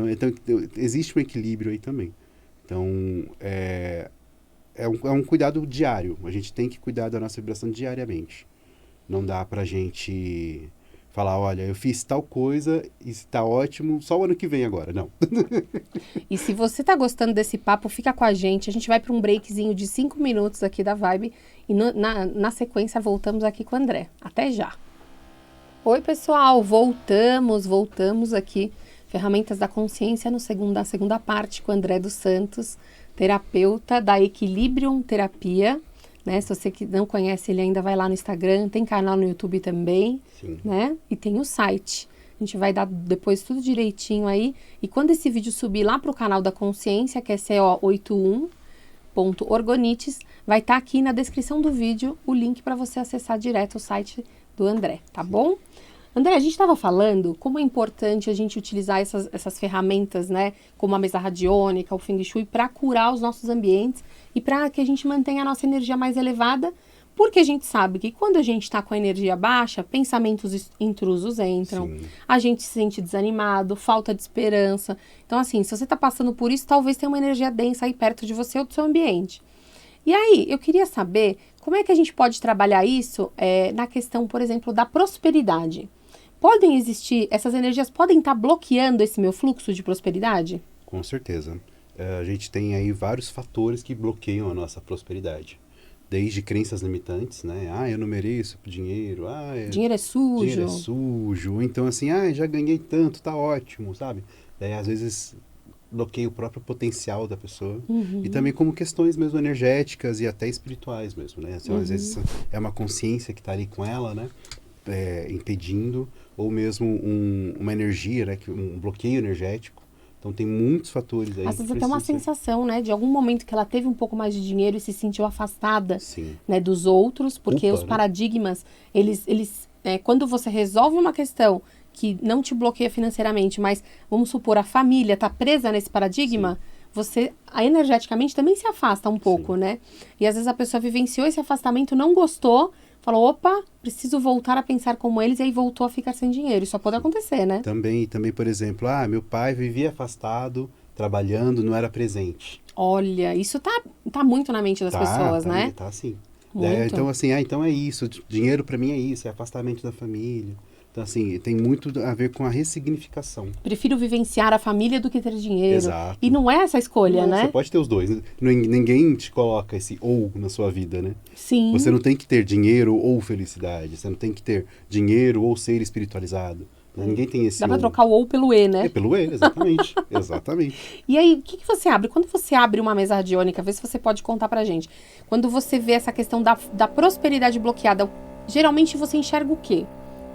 C: Então, existe um equilíbrio aí também. Então, é um cuidado diário. A gente tem que cuidar da nossa vibração diariamente. Não dá pra gente falar, olha, eu fiz tal coisa e está ótimo, só o ano que vem agora. Não.
A: E se você tá gostando desse papo, fica com a gente. A gente vai para um breakzinho de 5 minutos aqui da Vibe e na sequência voltamos aqui com o André. Até já. Oi, pessoal, voltamos aqui. Ferramentas da Consciência na segunda parte com o André dos Santos, terapeuta da Equilibrium Terapia, né? Se você que não conhece ele ainda, vai lá no Instagram, tem canal no YouTube também,
C: Sim.
A: né? E tem o site. A gente vai dar depois tudo direitinho aí. E quando esse vídeo subir lá pro canal da Consciência, que é co81.orgonites, vai estar aqui na descrição do vídeo o link para você acessar direto o site do André, tá bom? André, a gente estava falando como é importante a gente utilizar essas ferramentas, né? Como a mesa radiônica, o Feng Shui, para curar os nossos ambientes e para que a gente mantenha a nossa energia mais elevada, porque a gente sabe que quando a gente está com a energia baixa, pensamentos intrusos entram,
C: Sim.
A: a gente se sente desanimado, falta de esperança. Então, assim, se você está passando por isso, talvez tenha uma energia densa aí perto de você ou do seu ambiente. E aí, eu queria saber como é que a gente pode trabalhar isso na questão, por exemplo, da prosperidade. Podem existir, essas energias podem estar bloqueando esse meu fluxo de prosperidade?
C: Com certeza. A gente tem aí vários fatores que bloqueiam a nossa prosperidade. Desde crenças limitantes, né? Ah, eu não mereço dinheiro.
A: Dinheiro é sujo.
C: Dinheiro é sujo. Então, assim, já ganhei tanto, tá ótimo, sabe? Daí, às vezes, bloqueia o próprio potencial da pessoa.
A: Uhum.
C: E também como questões mesmo energéticas e até espirituais mesmo, né? Assim, às vezes é uma consciência que tá ali com ela, né? Impedindo, ou mesmo uma energia, né? Um bloqueio energético. Então tem muitos fatores aí.
A: Às vezes até uma sensação, né? De algum momento que ela teve um pouco mais de dinheiro e se sentiu afastada,
C: Sim.
A: né, dos outros, porque os paradigmas, quando você resolve uma questão que não te bloqueia financeiramente, mas vamos supor, a família está presa nesse paradigma, você energeticamente também se afasta um pouco, né? E às vezes a pessoa vivenciou esse afastamento, não gostou, falou, opa, preciso voltar a pensar como eles, e aí voltou a ficar sem dinheiro. Isso só pode acontecer, né?
C: Também, por exemplo, meu pai vivia afastado, trabalhando, não era presente.
A: Olha, isso tá muito na mente das pessoas, né?
C: Tá sim.
A: Muito.
C: Então, assim, então é isso, dinheiro para mim é isso, é afastamento da família. Então, assim, tem muito a ver com a ressignificação.
A: Prefiro vivenciar a família do que ter dinheiro.
C: Exato.
A: E não é essa escolha,
C: não,
A: né?
C: Você pode ter os dois. Ninguém te coloca esse ou na sua vida, né?
A: Sim.
C: Você não tem que ter dinheiro ou felicidade. Você não tem que ter dinheiro ou ser espiritualizado. Né? Ninguém tem esse
A: Dá pra
C: ou.
A: trocar o ou pelo e, né?
C: É pelo e, exatamente. Exatamente.
A: E aí, o que você abre? Quando você abre uma mesa radiônica, vê se você pode contar pra gente. Quando você vê essa questão da prosperidade bloqueada, geralmente você enxerga o quê?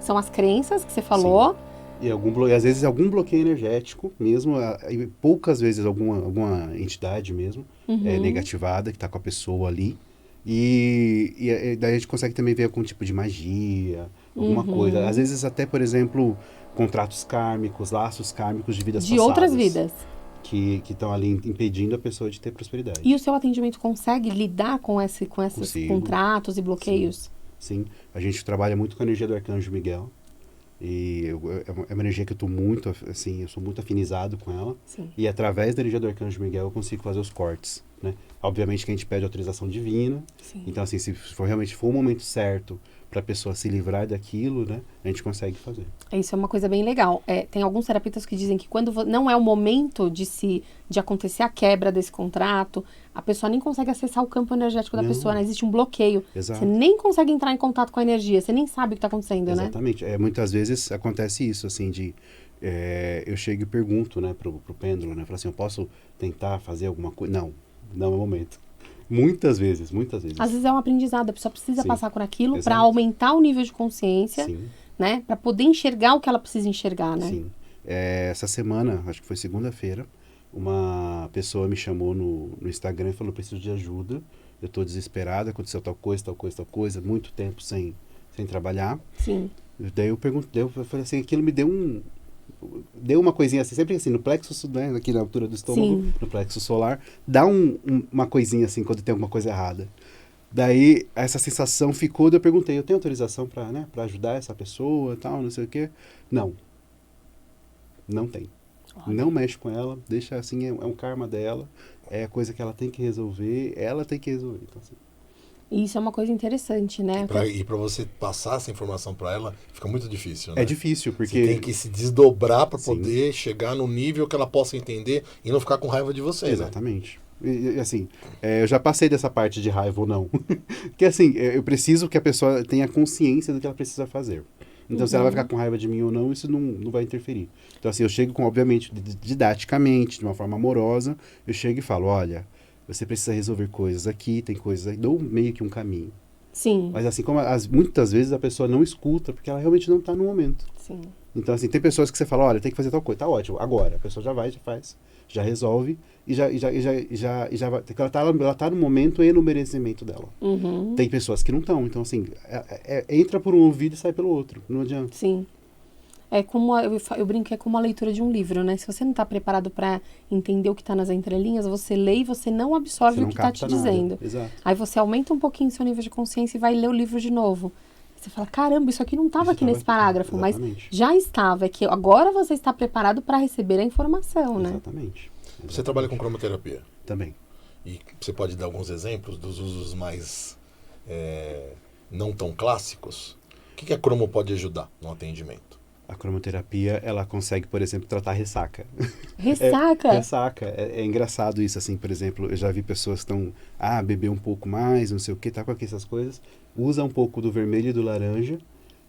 A: São as crenças que você falou.
C: Sim. E às vezes algum bloqueio energético mesmo, e poucas vezes alguma entidade mesmo negativada que está com a pessoa ali. E daí a gente consegue também ver algum tipo de magia, alguma coisa. Às vezes até, por exemplo, contratos kármicos, laços kármicos de vidas passadas.
A: De outras vidas.
C: Que estão ali impedindo a pessoa de ter prosperidade.
A: E o seu atendimento consegue lidar com esses contratos e bloqueios?
C: Sim, a gente trabalha muito com a energia do Arcanjo Miguel. E é uma energia que eu tô muito, assim, eu sou muito afinizado com ela.
A: Sim.
C: E através da energia do Arcanjo Miguel eu consigo fazer os cortes, né? Obviamente que a gente pede autorização divina.
A: Sim.
C: Então, assim, se realmente for o momento certo para a pessoa se livrar daquilo, né? A gente consegue fazer.
A: Isso é uma coisa bem legal. Tem alguns terapeutas que dizem que quando não é o momento de acontecer a quebra desse contrato, a pessoa nem consegue acessar o campo energético da pessoa, né? Existe um bloqueio.
C: Exato.
A: Você nem consegue entrar em contato com a energia, você nem sabe o que está acontecendo, né?
C: Exatamente. Muitas vezes acontece isso, assim, eu chego e pergunto, né, pro pêndulo, né? Falo assim, eu posso tentar fazer alguma coisa? Não é o momento. Muitas vezes.
A: Às vezes é um aprendizado, a pessoa precisa passar por aquilo para
C: Exato.
A: aumentar o nível de consciência,
C: Sim.
A: né? Para poder enxergar o que ela precisa enxergar, né?
C: Sim. Essa semana, acho que foi segunda-feira, uma pessoa me chamou no Instagram e falou, preciso de ajuda, eu estou desesperado, aconteceu tal coisa, muito tempo sem trabalhar.
A: Sim.
C: Daí eu perguntei, eu falei assim, aquilo me deu uma coisinha assim, sempre assim, no plexo, né, aqui na altura do estômago,
A: Sim.
C: no plexo solar, dá uma coisinha assim quando tem alguma coisa errada. Daí essa sensação ficou, daí eu perguntei, eu tenho autorização para ajudar essa pessoa, tal, não sei o quê? Não tem.
A: Olha.
C: Não mexe com ela, deixa assim, é um karma dela, é a coisa que ela tem que resolver, então assim.
A: E isso é uma coisa interessante, né?
B: E para você passar essa informação para ela, fica muito difícil, né?
C: É difícil, porque...
B: Você tem que se desdobrar para
C: Sim.
B: poder chegar no nível que ela possa entender e não ficar com raiva de você, né?
C: Exatamente. E, assim, eu já passei dessa parte de raiva ou não. Porque, assim, eu preciso que a pessoa tenha consciência do que ela precisa fazer. Então, se ela vai ficar com raiva de mim ou não, isso não vai interferir. Então, assim, eu chego com, obviamente, didaticamente, de uma forma amorosa, eu chego e falo, olha, você precisa resolver coisas aqui, tem coisas aí, dou meio que um caminho.
A: Sim,
C: Mas, assim, como muitas vezes a pessoa não escuta, porque ela realmente não está no momento.
A: sim.
C: Então, assim, tem pessoas que você fala, olha, tem que fazer tal coisa, tá ótimo, agora. A pessoa já vai, já faz, já resolve e já vai. Ela tá no momento e no merecimento dela.
A: Uhum.
C: Tem pessoas que não estão, então, assim, entra por um ouvido e sai pelo outro, não adianta.
A: Sim. É como, eu brinco que é como a leitura de um livro, né? Se você não está preparado para entender o que está nas entrelinhas, você lê e você não absorve
C: Você
A: o
C: não
A: que está te
C: capta nada.
A: dizendo.
C: Exato.
A: Aí você aumenta um pouquinho seu nível de consciência e vai ler o livro de novo. Você fala, caramba, isso aqui não estava
C: Isso
A: aqui
C: tava
A: nesse
C: aqui,
A: parágrafo, mas
C: exatamente.
A: já estava. É que agora você está preparado para receber a informação, né?
C: Exatamente.
B: Você trabalha com cromoterapia.
C: Também.
B: E você pode dar alguns exemplos dos usos mais não tão clássicos? O que a cromo pode ajudar no atendimento?
C: A cromoterapia, ela consegue, por exemplo, tratar ressaca.
A: Ressaca.
C: Ressaca. É engraçado isso, assim, por exemplo, eu já vi pessoas que estão, beber um pouco mais, não sei o que, tá com aqui essas coisas, usa um pouco do vermelho e do laranja,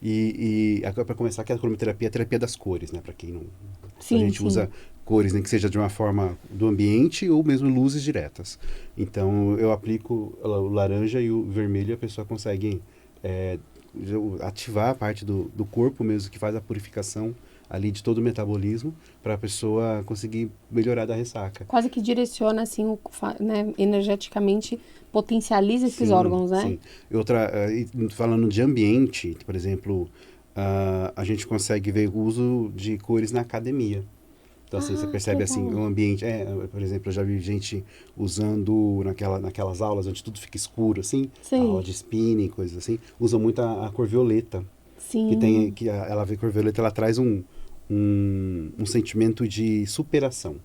C: e para começar, que a cromoterapia é a terapia das cores, né, para quem não...
A: Sim,
C: a gente
A: sim.
C: usa cores, nem que seja de uma forma do ambiente ou mesmo luzes diretas. Então, eu aplico o laranja e o vermelho e a pessoa consegue ativar a parte do corpo mesmo, que faz a purificação ali de todo o metabolismo, para a pessoa conseguir melhorar da ressaca.
A: Quase que direciona, assim, né, energeticamente, potencializa esses
C: Sim,
A: órgãos, né?
C: Sim. Falando de ambiente, por exemplo, a gente consegue ver o uso de cores na academia. Então, assim, você percebe, assim, o ambiente... por exemplo, eu já vi gente usando naquelas aulas onde tudo fica escuro, assim,
A: Sim.
C: aula de spinning, coisas assim, usam muito a cor violeta.
A: Sim.
C: Ela vê cor violeta, ela traz um sentimento de superação.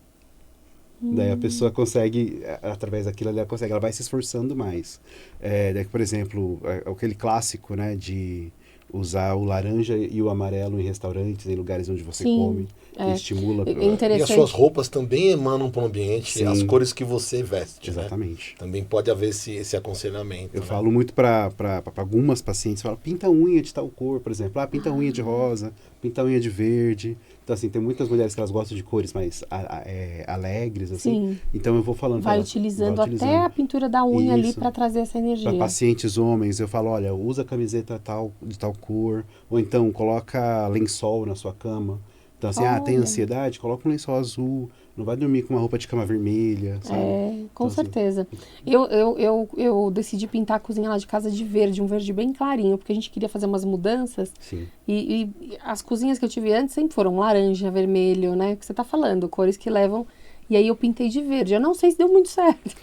C: Daí a pessoa consegue, através daquilo ali, ela vai se esforçando mais. Daí, por exemplo, aquele clássico, né, de usar o laranja e o amarelo em restaurantes, em lugares onde você come, que estimula...
A: É interessante.
B: E as suas roupas também emanam para o ambiente.
C: Sim.
B: As cores que você veste,
C: Exatamente.
B: Né? Também pode haver esse aconselhamento.
C: Eu
B: né?
C: falo muito para algumas pacientes, falo, pinta a unha de tal cor, por exemplo. Pinta a unha de rosa, pinta a unha de verde. Então, assim, tem muitas mulheres que elas gostam de cores mais alegres, assim.
A: Sim.
C: Então, eu vou falando
A: Vai utilizando até a pintura da unha ali para trazer essa energia.
C: Para pacientes homens, eu falo, olha, usa camiseta de tal cor, ou então coloca lençol na sua cama. Então, assim, tem ansiedade, coloca um lençol azul, não vai dormir com uma roupa de cama vermelha, sabe?
A: Com
C: então,
A: certeza. Assim, eu decidi pintar a cozinha lá de casa de verde, um verde bem clarinho, porque a gente queria fazer umas mudanças.
C: Sim.
A: E as cozinhas que eu tive antes sempre foram laranja, vermelho, né? O que você tá falando, cores que levam... E aí eu pintei de verde. Eu não sei se deu muito certo.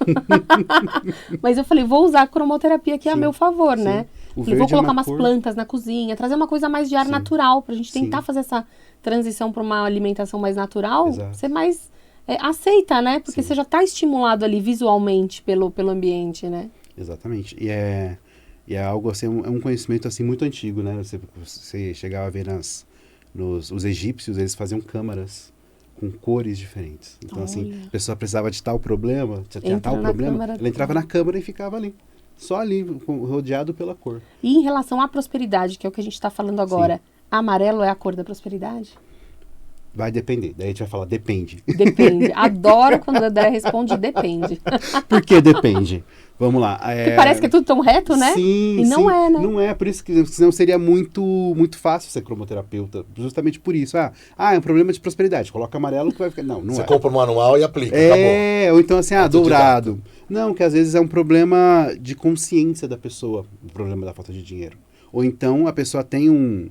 A: Mas eu falei, vou usar a cromoterapia aqui a meu favor, né? Falei, vou colocar umas plantas na cozinha, trazer uma coisa mais de ar natural, pra gente tentar fazer essa transição para uma alimentação mais natural.
C: Exato.
A: Ser mais aceita, né? Porque você já está estimulado ali visualmente pelo ambiente, né?
C: Exatamente. E é algo assim, é um conhecimento assim muito antigo, né? Você chegava a ver os egípcios, eles faziam câmaras com cores diferentes. Então, assim, a pessoa precisava de tal problema, tinha tal problema, ela entrava na câmara e ficava ali. Só ali, rodeado pela cor.
A: E em relação à prosperidade, que é o que a gente está falando agora, amarelo é a cor da prosperidade?
C: Vai depender. Daí a gente vai falar, depende.
A: Depende. Adoro quando a André responde, depende.
C: Por que depende? Vamos lá.
A: Porque parece que é tudo tão reto, né?
C: Sim,
A: e não é, né?
C: Não é, por isso que senão seria muito fácil ser cromoterapeuta. Justamente por isso. É um problema de prosperidade. Coloca amarelo que vai ficar... Não
B: Você compra o manual e aplica, acabou.
C: Ou então assim, dourado. Não, que às vezes é um problema de consciência da pessoa, o problema da falta de dinheiro. Ou então a pessoa tem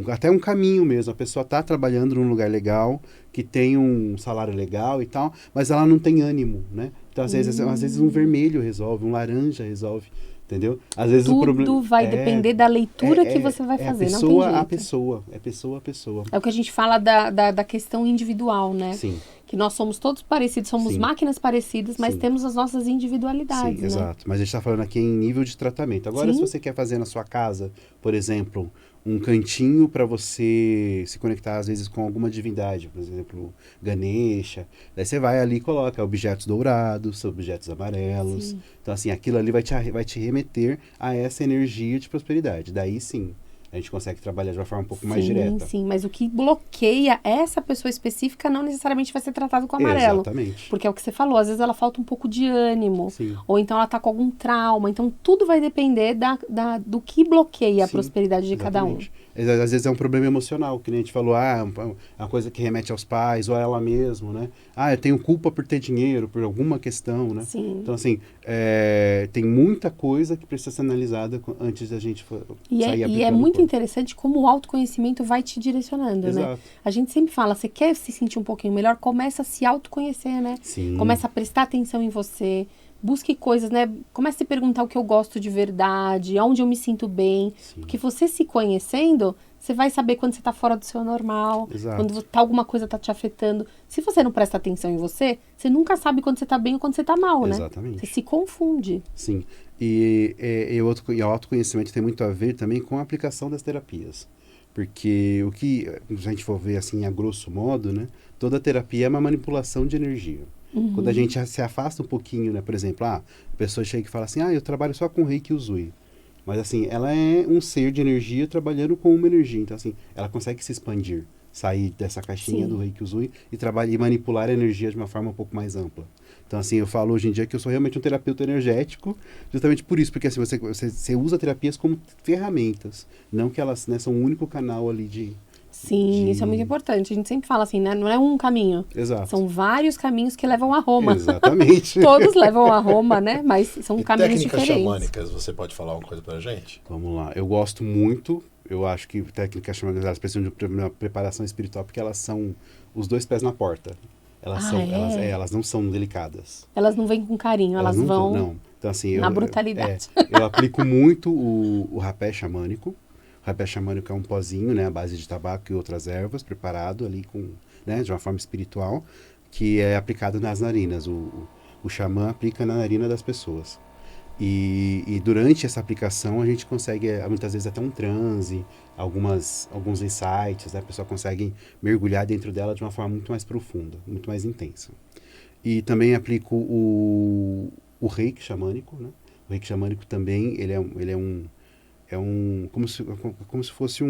C: até um caminho mesmo. A pessoa está trabalhando num lugar legal, que tem um salário legal e tal, mas ela não tem ânimo, né? Então, às vezes um vermelho resolve, um laranja resolve, entendeu? Às vezes
A: tudo
C: o problema
A: vai depender da leitura que você vai fazer, não tem jeito.
C: É pessoa a pessoa.
A: É o que a gente fala da questão individual, né?
C: Sim.
A: que nós somos todos parecidos, somos
C: Sim.
A: máquinas parecidas, mas
C: Sim.
A: temos as nossas individualidades,
C: Sim,
A: né?
C: exato. Mas a gente está falando aqui em nível de tratamento. Agora,
A: Sim.
C: se você quer fazer na sua casa, por exemplo, um cantinho para você se conectar, às vezes, com alguma divindade, por exemplo, Ganesha, daí você vai ali e coloca objetos dourados, objetos amarelos.
A: Sim.
C: Então, assim, aquilo ali vai te remeter a essa energia de prosperidade. Daí, sim, a gente consegue trabalhar de uma forma um pouco mais direta.
A: Sim, mas o que bloqueia essa pessoa específica não necessariamente vai ser tratado com amarelo.
C: Exatamente.
A: Porque é o que você falou, às vezes ela falta um pouco de ânimo,
C: Sim.
A: ou então ela tá com algum trauma. Então tudo vai depender do que bloqueia a
C: Sim,
A: prosperidade de cada um.
C: exatamente. Às vezes é um problema emocional, que nem a gente falou, é uma coisa que remete aos pais, ou a ela mesmo, né? Eu tenho culpa por ter dinheiro, por alguma questão, né?
A: Sim.
C: Então, assim, tem muita coisa que precisa ser analisada antes da gente sair
A: E
C: aplicando
A: é
C: no
A: muito
C: corpo.
A: interessante como o autoconhecimento vai te direcionando, né?
C: Exato.
A: A gente sempre fala, você quer se sentir um pouquinho melhor, começa a se autoconhecer, né?
C: Sim.
A: Começa a prestar atenção em você, busque coisas, né? Comece a se perguntar o que eu gosto de verdade, onde eu me sinto bem.
C: Sim.
A: Porque você se conhecendo, você vai saber quando você tá fora do seu normal,
C: Exato.
A: quando alguma coisa tá te afetando. Se você não presta atenção em você, você nunca sabe quando você tá bem ou quando você tá mal, né?
C: Exatamente.
A: Você se confunde.
C: Sim. E o autoconhecimento tem muito a ver também com a aplicação das terapias. Porque o que a gente for ver assim a grosso modo, né? Toda terapia é uma manipulação de energia. Quando a gente se afasta um pouquinho, né? Por exemplo, a pessoa chega e fala assim, eu trabalho só com Reiki Usui. Mas assim, ela é um ser de energia trabalhando com uma energia. Então assim, ela consegue se expandir, sair dessa caixinha
A: Sim.
C: do Reiki Usui e manipular a energia de uma forma um pouco mais ampla. Então assim, eu falo hoje em dia que eu sou realmente um terapeuta energético, justamente por isso, porque assim, você usa terapias como ferramentas, não que elas, né, são o único canal ali de...
A: Sim, isso é muito importante. A gente sempre fala assim, né? Não é um caminho.
C: Exato.
A: São vários caminhos que levam a Roma.
C: Exatamente.
A: Todos levam a Roma, né? Mas são
B: E
A: caminhos
B: técnicas
A: diferentes.
B: xamânicas, você pode falar alguma coisa pra gente?
C: Vamos lá. Eu gosto muito, eu acho que técnicas xamânicas, elas precisam de uma preparação espiritual, porque elas são os dois pés na porta. Elas não são delicadas.
A: Elas não vêm com carinho, elas
C: não
A: vão
C: Não. Então, assim,
A: na brutalidade.
C: Eu aplico muito o rapé xamânico. O rapé xamânico é um pozinho, né, à base de tabaco e outras ervas, preparado ali de uma forma espiritual, que é aplicado nas narinas. O xamã aplica na narina das pessoas. E durante essa aplicação a gente consegue, muitas vezes, até um transe, alguns insights, né? A pessoa consegue mergulhar dentro dela de uma forma muito mais profunda, muito mais intensa. E também aplico o reiki xamânico, né? O reiki xamânico também, ele é como se fosse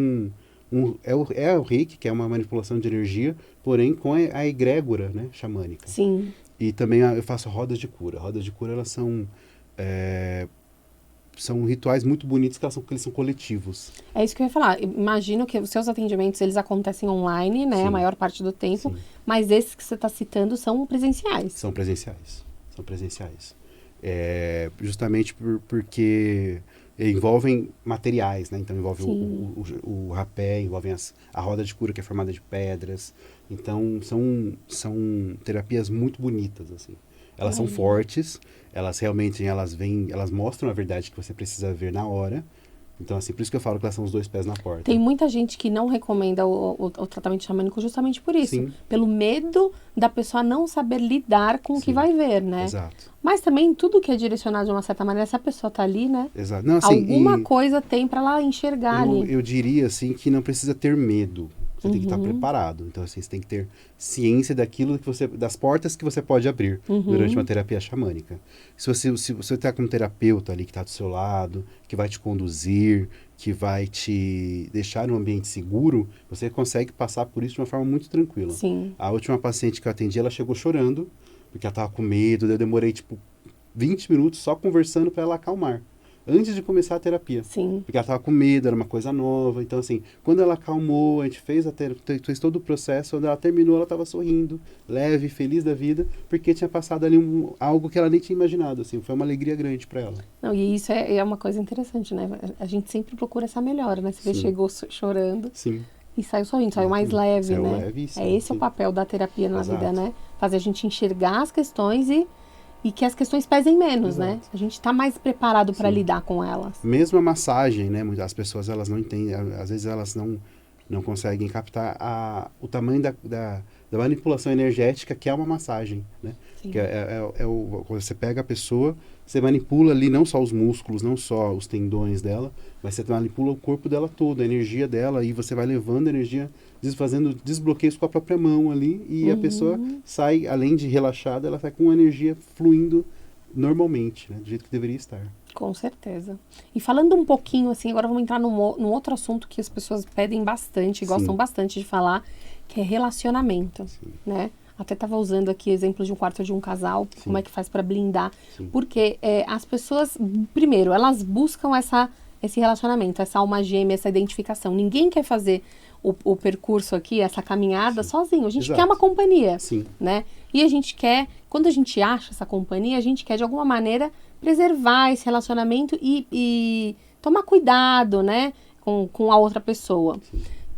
C: é o reiki, que é uma manipulação de energia, porém com a egrégora, né, xamânica.
A: Sim.
C: E também eu faço rodas de cura. Rodas de cura, elas são rituais muito bonitos, porque eles são coletivos.
A: É isso que eu ia falar. Imagino que os seus atendimentos, eles acontecem online, né?
C: Sim.
A: A maior parte do tempo.
C: Sim.
A: Mas esses que você está citando são presenciais.
C: São presenciais. Justamente porque envolvem materiais, né? Então envolve o rapé, envolve a roda de cura, que é formada de pedras. Então são terapias muito bonitas, assim. Elas são fortes, elas realmente elas mostram a verdade que você precisa ver na hora. Então, assim, por isso que eu falo que elas são os dois pés na porta.
A: Tem muita gente que não recomenda o tratamento xamânico justamente por isso.
C: Sim.
A: Pelo medo da pessoa não saber lidar com o que vai ver, né?
C: Exato.
A: Mas também tudo que é direcionado de uma certa maneira, se a pessoa tá ali, né?
C: Exato. Não, assim,
A: alguma coisa tem para ela enxergar ali.
C: Eu diria, assim, que não precisa ter medo. Você tem que estar preparado. Então, assim, você tem que ter ciência das portas que você pode abrir durante uma terapia xamânica. Se você está com um terapeuta ali que está do seu lado, que vai te conduzir, que vai te deixar num ambiente seguro, você consegue passar por isso de uma forma muito tranquila.
A: Sim.
C: A última paciente que eu atendi, ela chegou chorando, porque ela estava com medo, daí eu demorei, 20 minutos só conversando para ela acalmar. Antes de começar a terapia.
A: Sim.
C: Porque ela estava com medo, era uma coisa nova. Então, assim, quando ela acalmou, a gente fez todo o processo, quando ela terminou, ela estava sorrindo, leve, feliz da vida, porque tinha passado ali algo que ela nem tinha imaginado, assim. Foi uma alegria grande para ela.
A: Não, e isso é uma coisa interessante, né? A gente sempre procura essa melhora, né? Você chegou chorando.
C: Sim.
A: E saiu sorrindo, saiu mais leve,
C: Saiu
A: né?
C: levíssimo,
A: Esse
C: sim.
A: o papel da terapia na
C: Exato.
A: vida, né? Fazer a gente enxergar as questões e que as questões pesem menos, né? A gente tá mais preparado para lidar com elas.
C: Mesmo a massagem, né? As pessoas, elas não entendem, às vezes elas não conseguem captar o tamanho da da manipulação energética, que é uma massagem, né?
A: Sim.
C: Que quando você pega a pessoa, você manipula ali não só os músculos, não só os tendões dela, mas você manipula o corpo dela todo, a energia dela, e você vai levando a energia, fazendo desbloqueios com a própria mão ali, e a pessoa sai, além de relaxada, ela sai com a energia fluindo normalmente, né? Do jeito que deveria estar.
A: Com certeza. E falando um pouquinho, assim, agora vamos entrar num outro assunto que as pessoas pedem bastante, gostam bastante de falar, que é relacionamento, né? Até estava usando aqui exemplo de um quarto de um casal, como é que faz para blindar. Porque as pessoas, primeiro, elas buscam esse relacionamento, essa alma gêmea, essa identificação. Ninguém quer fazer o percurso aqui, essa caminhada sozinho. A gente quer uma companhia, né? E a gente quer, quando a gente acha essa companhia, a gente quer de alguma maneira preservar esse relacionamento e tomar cuidado, né, com a outra pessoa.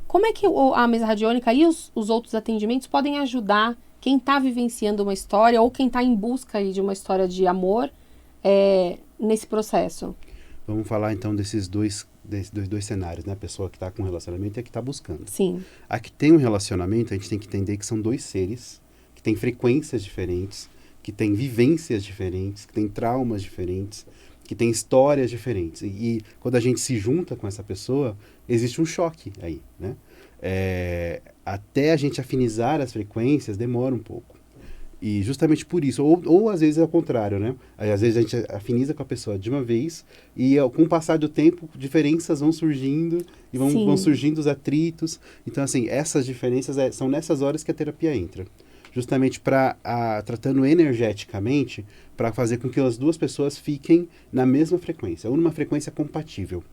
A: Como é que a mesa radiônica e os outros atendimentos podem ajudar quem está vivenciando uma história ou quem está em busca aí de uma história de amor nesse processo?
C: Vamos falar então desses dois cenários, né? A pessoa que está com um relacionamento e a que está buscando.
A: Sim.
C: A que tem um relacionamento, a gente tem que entender que são dois seres que têm frequências diferentes, que têm vivências diferentes, que têm traumas diferentes, que têm histórias diferentes. E quando a gente se junta com essa pessoa, existe um choque aí, né? Até a gente afinizar as frequências, demora um pouco. E justamente por isso, ou às vezes é o contrário, né? Às vezes a gente afiniza com a pessoa de uma vez e com o passar do tempo, diferenças vão surgindo e vão surgindo os atritos. Então, assim, essas diferenças são nessas horas que a terapia entra. Justamente tratando energeticamente, para fazer com que as duas pessoas fiquem na mesma frequência, ou numa frequência compatível.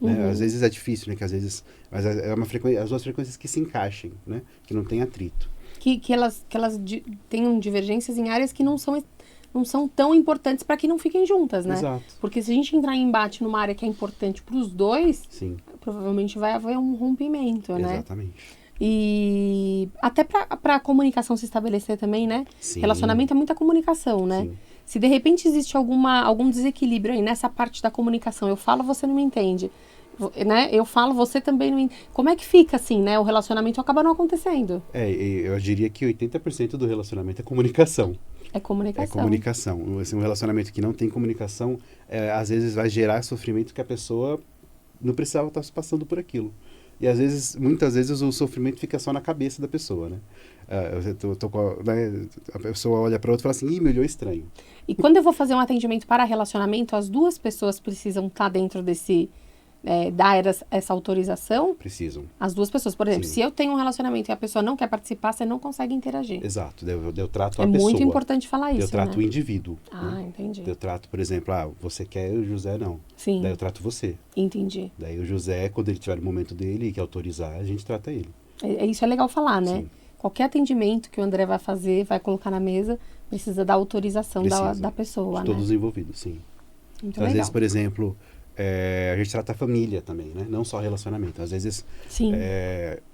C: Né? Às vezes é difícil, né? Que às vezes, mas é uma frequência, as duas frequências que se encaixem, né? Que não tem atrito.
A: Que elas tenham divergências em áreas que não são tão importantes para que não fiquem juntas, né?
C: Exato.
A: Porque se a gente entrar em embate numa área que é importante para os dois, provavelmente vai haver um rompimento, né?
C: Exatamente.
A: E até para a comunicação se estabelecer também, né?
C: Sim.
A: Relacionamento é muita comunicação, né?
C: Sim.
A: Se de repente existe algum desequilíbrio aí nessa parte da comunicação, eu falo, você não me entende, né? Eu falo, você também não entende. Como é que fica assim, né? O relacionamento acaba não acontecendo.
C: Eu diria que 80% do relacionamento é comunicação.
A: É comunicação.
C: É comunicação. Assim, um relacionamento que não tem comunicação, às vezes vai gerar sofrimento que a pessoa não precisava estar passando por aquilo. E às vezes, muitas vezes, o sofrimento fica só na cabeça da pessoa, né? A pessoa olha para outra e fala assim, me olhou estranho.
A: E quando eu vou fazer um atendimento para relacionamento, as duas pessoas precisam estar dentro desse... dar essa autorização?
C: Precisam.
A: As duas pessoas. Por exemplo,
C: Sim.
A: se eu tenho um relacionamento e a pessoa não quer participar, você não consegue interagir.
C: Exato. Eu trato a pessoa.
A: É muito importante falar isso,
C: Eu trato
A: né?
C: o indivíduo.
A: Ah, entendi.
C: Eu trato, por exemplo, você quer e o José não.
A: Sim.
C: Daí eu trato você.
A: Entendi.
C: Daí o José, quando ele tiver no momento dele e quer autorizar, a gente trata ele.
A: Isso é legal falar, né?
C: Sim.
A: Qualquer atendimento que o André vai fazer, vai colocar na mesa, precisa da autorização da pessoa,
C: de todos
A: né?
C: os envolvidos, sim.
A: Muito
C: Então, às
A: legal.
C: vezes, por exemplo, a gente trata a família também, né? Não só relacionamento. Às vezes...
A: Sim.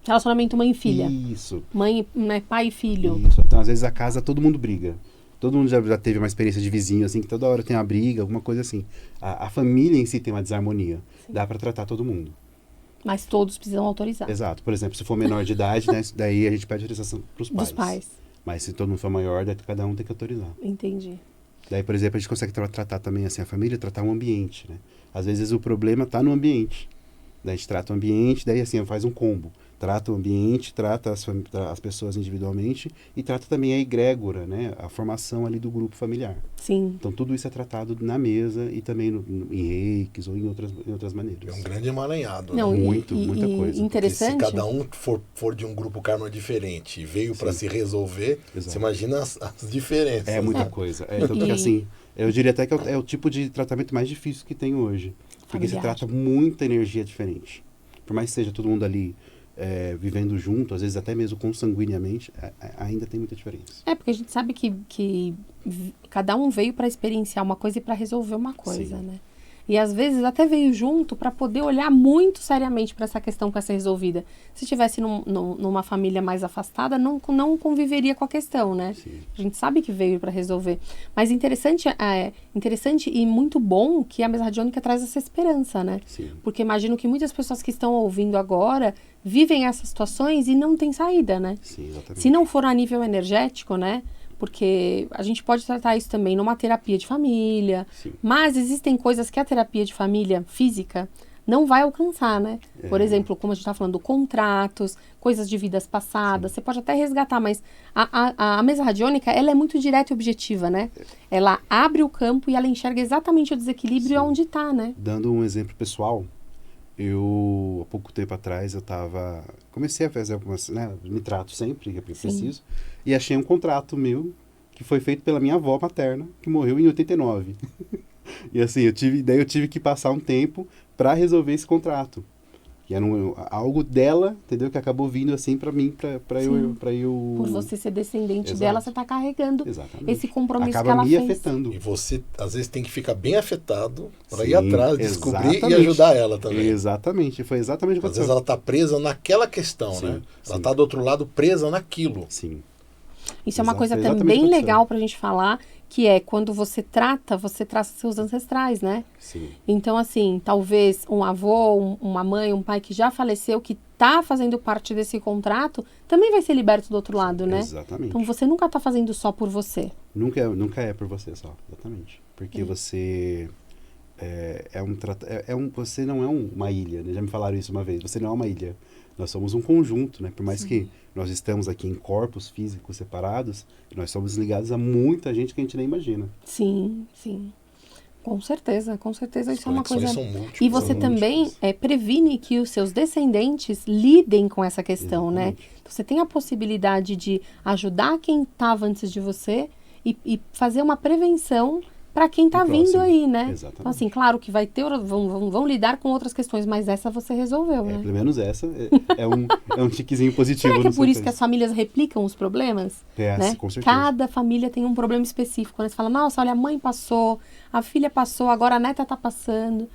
A: Relacionamento mãe e filha.
C: Isso.
A: Mãe, né, pai e filho.
C: Isso. Então, às vezes, a casa, todo mundo briga. Todo mundo já teve uma experiência de vizinho, assim, que toda hora tem uma briga, alguma coisa assim. A família em si tem uma desarmonia.
A: Sim.
C: Dá para tratar todo mundo.
A: Mas todos precisam autorizar.
C: Exato. Por exemplo, se for menor de idade, né, daí a gente pede autorização para os pais.
A: Dos pais.
C: Mas se todo mundo for maior, daí cada um tem que autorizar.
A: Entendi.
C: Daí, por exemplo, a gente consegue tratar também assim, a família, tratar o ambiente, né? Às vezes o problema está no ambiente. Daí a gente trata o ambiente, daí assim, faz um combo. Trata o ambiente, trata as pessoas individualmente e trata também a egrégora, né? A formação ali do grupo familiar.
A: Sim.
C: Então tudo isso é tratado na mesa e também em reikis ou em outras maneiras.
B: É um grande emaranhado.
A: Não,
B: né?
C: Muita coisa.
A: Interessante.
B: Se cada um for de um grupo karma diferente e veio para se resolver,
C: Exato.
B: você imagina as diferenças.
C: É muita coisa. Tanto que assim, eu diria até que é o tipo de tratamento mais difícil que tem hoje. Porque se trata muita energia diferente. Por mais que seja todo mundo ali vivendo junto, às vezes até mesmo consanguineamente, ainda tem muita diferença.
A: Porque a gente sabe que cada um veio para experienciar uma coisa e para resolver uma coisa,
C: Sim.
A: né? E às vezes até veio junto para poder olhar muito seriamente para essa questão que vai ser resolvida. Se estivesse numa família mais afastada, não conviveria com a questão, né?
C: Sim.
A: A gente sabe que veio para resolver. Mas interessante e muito bom que a mesa radiônica traz essa esperança, né?
C: Sim.
A: Porque imagino que muitas pessoas que estão ouvindo agora vivem essas situações e não tem saída, né?
C: Sim, exatamente.
A: Se não for a nível energético, né? Porque a gente pode tratar isso também numa terapia de família,
C: Sim.
A: mas existem coisas que a terapia de família física não vai alcançar, né? Por exemplo, como a gente está falando, contratos, coisas de vidas passadas, você pode até resgatar, mas a mesa radiônica, ela é muito direta e objetiva, né? Ela abre o campo e ela enxerga exatamente o desequilíbrio onde está, né?
C: Dando um exemplo pessoal, há pouco tempo atrás, comecei a fazer algumas, né, me trato sempre, que eu preciso, e achei um contrato meu, que foi feito pela minha avó materna, que morreu em 89. E assim, eu tive que passar um tempo para resolver esse contrato. Que era algo dela, entendeu? Que acabou vindo assim para mim, para eu...
A: Por você ser descendente
C: Exato.
A: dela, você está carregando
C: Exatamente.
A: esse compromisso
C: Acaba
A: que ela
C: me
A: fez.
C: afetando.
B: E você, às vezes, tem que ficar bem afetado para ir
C: Sim,
B: atrás, descobrir e
C: exatamente.
B: ajudar ela também.
C: Exatamente, foi exatamente o que
B: Às vezes
C: aconteceu.
B: ela está presa naquela questão,
C: Sim,
B: né? Ela
C: sim.
B: está do outro lado presa naquilo.
C: Sim.
A: Isso é uma coisa
C: Exatamente
A: também
C: o que aconteceu.
A: legal pra gente falar, que é quando você traça seus ancestrais, né?
C: Sim.
A: Então, assim, talvez um avô, uma mãe, um pai que já faleceu, que tá fazendo parte desse contrato, também vai ser liberto do outro lado, né?
C: Exatamente.
A: Então, você nunca tá fazendo só por você.
C: Nunca é por você só, exatamente. Porque você você não é uma ilha, né? Já me falaram isso uma vez. Você não é uma ilha. Nós somos um conjunto, né? Por mais que nós estamos aqui em corpos físicos separados, nós somos ligados a muita gente que a gente nem imagina.
A: Sim, sim. Com certeza isso é uma
B: Conexões
A: coisa...
B: são múltiplas,
A: E você
B: são
A: também
B: múltiplas.
A: previne que os seus descendentes lidem com essa questão, né?
C: Exatamente.
A: Então, você tem a possibilidade de ajudar quem estava antes de você e fazer uma prevenção para quem está
C: O
A: vindo
C: próximo.
A: aí, né?
C: Exatamente.
A: Então, assim, claro que vai ter, vão lidar com outras questões, mas essa você resolveu, né?
C: Pelo menos essa é um tiquezinho positivo.
A: Será que é
C: no
A: por
C: seu
A: isso que as
C: texto.
A: famílias replicam os problemas? Né?
C: Com certeza.
A: Cada família tem um problema específico. Né? Você fala, nossa, olha, a mãe passou, a filha passou, agora a neta está passando.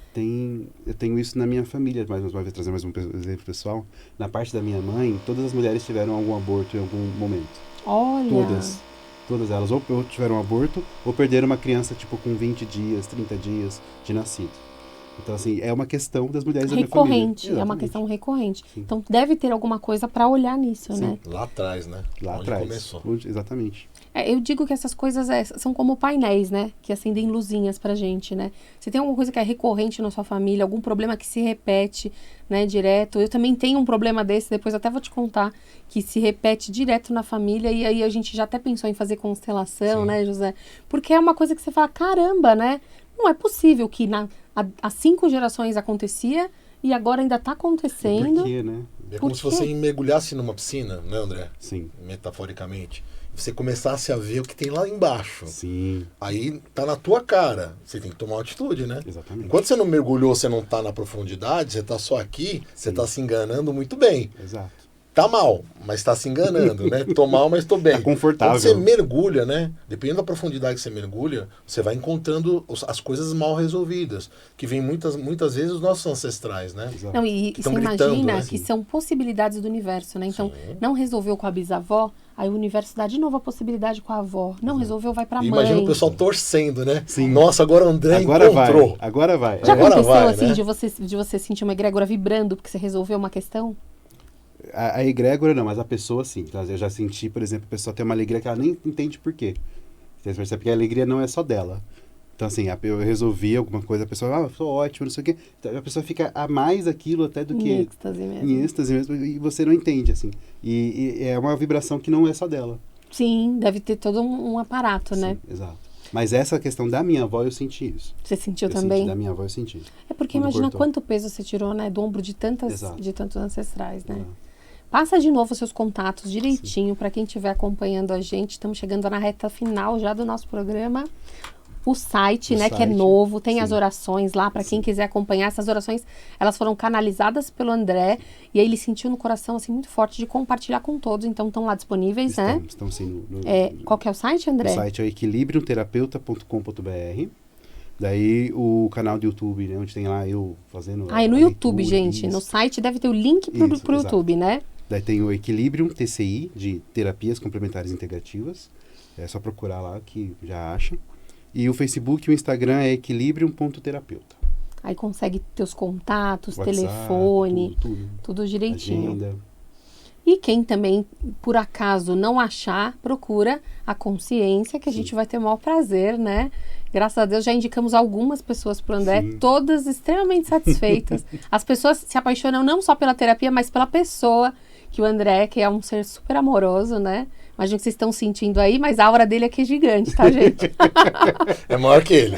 C: Eu tenho isso na minha família, mais uma vez trazer mais um exemplo pessoal. Na parte da minha mãe, todas as mulheres tiveram algum aborto em algum momento.
A: Olha.
C: Todas elas ou tiveram um aborto ou perderam uma criança tipo com 20 dias, 30 dias de nascido. Então assim, é uma questão das mulheres da minha família.
A: Recorrente, é uma
C: Exatamente.
A: questão recorrente.
C: Sim.
A: Então deve ter alguma coisa para olhar nisso,
C: Sim.
A: né?
B: Lá atrás, né?
C: Lá
B: Onde
C: atrás.
B: começou.
C: Exatamente.
A: Eu digo que essas coisas são como painéis, né? Que acendem luzinhas pra gente, né? Se tem alguma coisa que é recorrente na sua família, algum problema que se repete, né, direto. Eu também tenho um problema desse, depois até vou te contar, que se repete direto na família e aí a gente já até pensou em fazer constelação,
B: Sim.
A: né, José? Porque é uma coisa que você fala, caramba, né? Não é possível que há 5 gerações acontecia e agora ainda tá acontecendo.
C: Por quê, né?
B: É como
A: Por
B: se
A: quê?
B: você mergulhasse numa piscina, né, André?
C: Sim.
B: Metaforicamente. Você começasse a ver o que tem lá embaixo.
C: Sim.
B: Aí tá na tua cara. Você tem que tomar uma atitude, né?
C: Exatamente.
B: Enquanto você não mergulhou, você não tá na profundidade, você tá só aqui, você tá se enganando muito bem.
C: Exato.
B: Tá mal, mas tá se enganando, né? Tô mal, mas tô bem.
C: Tá confortável.
B: Quando você mergulha, né? Dependendo da profundidade que você mergulha, você vai encontrando as coisas mal resolvidas, que vem muitas vezes dos nossos ancestrais, né?
C: Exato.
A: Não, e
B: Que
A: você
B: tão gritando,
A: imagina
B: né?
A: que
B: Sim.
A: são possibilidades do universo, né? Então,
B: Sim.
A: não resolveu com a bisavó, aí o universo dá de novo a possibilidade com a avó. Não resolveu, vai pra
B: E
A: mãe.
B: imagina o pessoal torcendo, né?
C: Sim.
B: Nossa, agora o André
C: Agora
B: encontrou.
C: vai. Agora vai.
A: Já
B: Agora
A: aconteceu,
B: vai,
A: assim,
B: né?
A: de você sentir uma egrégora vibrando porque você resolveu uma questão?
C: A egrégora não, mas a pessoa sim. Então, eu já senti, por exemplo, a pessoa tem uma alegria que ela nem entende por quê. Você percebe que a alegria não é só dela. Então, assim, eu resolvi alguma coisa, a pessoa, eu sou ótimo, não sei o quê. Então, a pessoa fica a mais aquilo até do que...
A: Em êxtase mesmo.
C: Em êxtase mesmo, e você não entende, assim. E é uma vibração que não é só dela.
A: Sim, deve ter todo um aparato, né?
C: Sim, exato. Mas essa questão da minha avó, eu senti isso.
A: Você sentiu
C: Eu
A: também?
C: senti, da minha avó, eu senti.
A: É porque
C: Quando
A: imagina
C: cortou.
A: quanto peso você tirou, né? Do ombro de
C: Exato.
A: tantos ancestrais, né?
C: Exato.
A: Passa de novo seus contatos direitinho para quem estiver acompanhando a gente. Estamos chegando na reta final já do nosso programa. O site, né, que é
C: site,
A: novo, tem
C: sim.
A: as orações lá para quem quiser acompanhar. Essas orações, elas foram canalizadas pelo André e aí ele sentiu no coração assim muito forte de compartilhar com todos, então estão lá disponíveis, né?
C: Estão sim.
A: Qual que é o site, André?
C: O site é equilibrioterapeuta.com.br. Daí o canal do YouTube, né? Onde tem lá eu fazendo.
A: Ah, é no
C: a
A: YouTube,
C: leitura,
A: gente. No
C: isso.
A: site deve ter o link pro
C: Isso, exato.
A: YouTube, né?
C: Daí tem o Equilibrium TCI, de Terapias Complementares Integrativas. É só procurar lá que já acha. E o Facebook e o Instagram é equilibrium.terapeuta.
A: Aí consegue teus contatos,
C: WhatsApp,
A: telefone,
C: tudo.
A: tudo direitinho.
C: Agenda.
A: E quem também, por acaso, não achar, procura a Consciência, que a gente vai ter o maior prazer, né? Graças a Deus já indicamos algumas pessoas para o André,
C: Sim.
A: todas extremamente satisfeitas. As pessoas se apaixonam não só pela terapia, mas pela pessoa que o André, que é um ser super amoroso, né? Imagino que vocês estão sentindo aí, mas a aura dele aqui é gigante, tá, gente?
B: É maior que ele.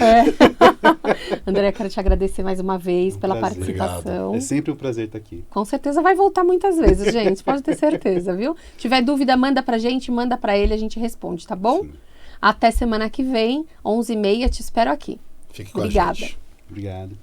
A: André, quero te agradecer mais uma vez pela
C: prazer.
A: participação.
C: É sempre um prazer estar aqui.
A: Com certeza vai voltar muitas vezes, gente. Pode ter certeza, viu? Tiver dúvida, manda pra gente, manda pra ele, a gente responde, tá bom?
C: Sim.
A: Até semana que vem, 11h30, te espero aqui.
B: Fique com
A: Obrigada.
B: a gente.
C: Obrigado.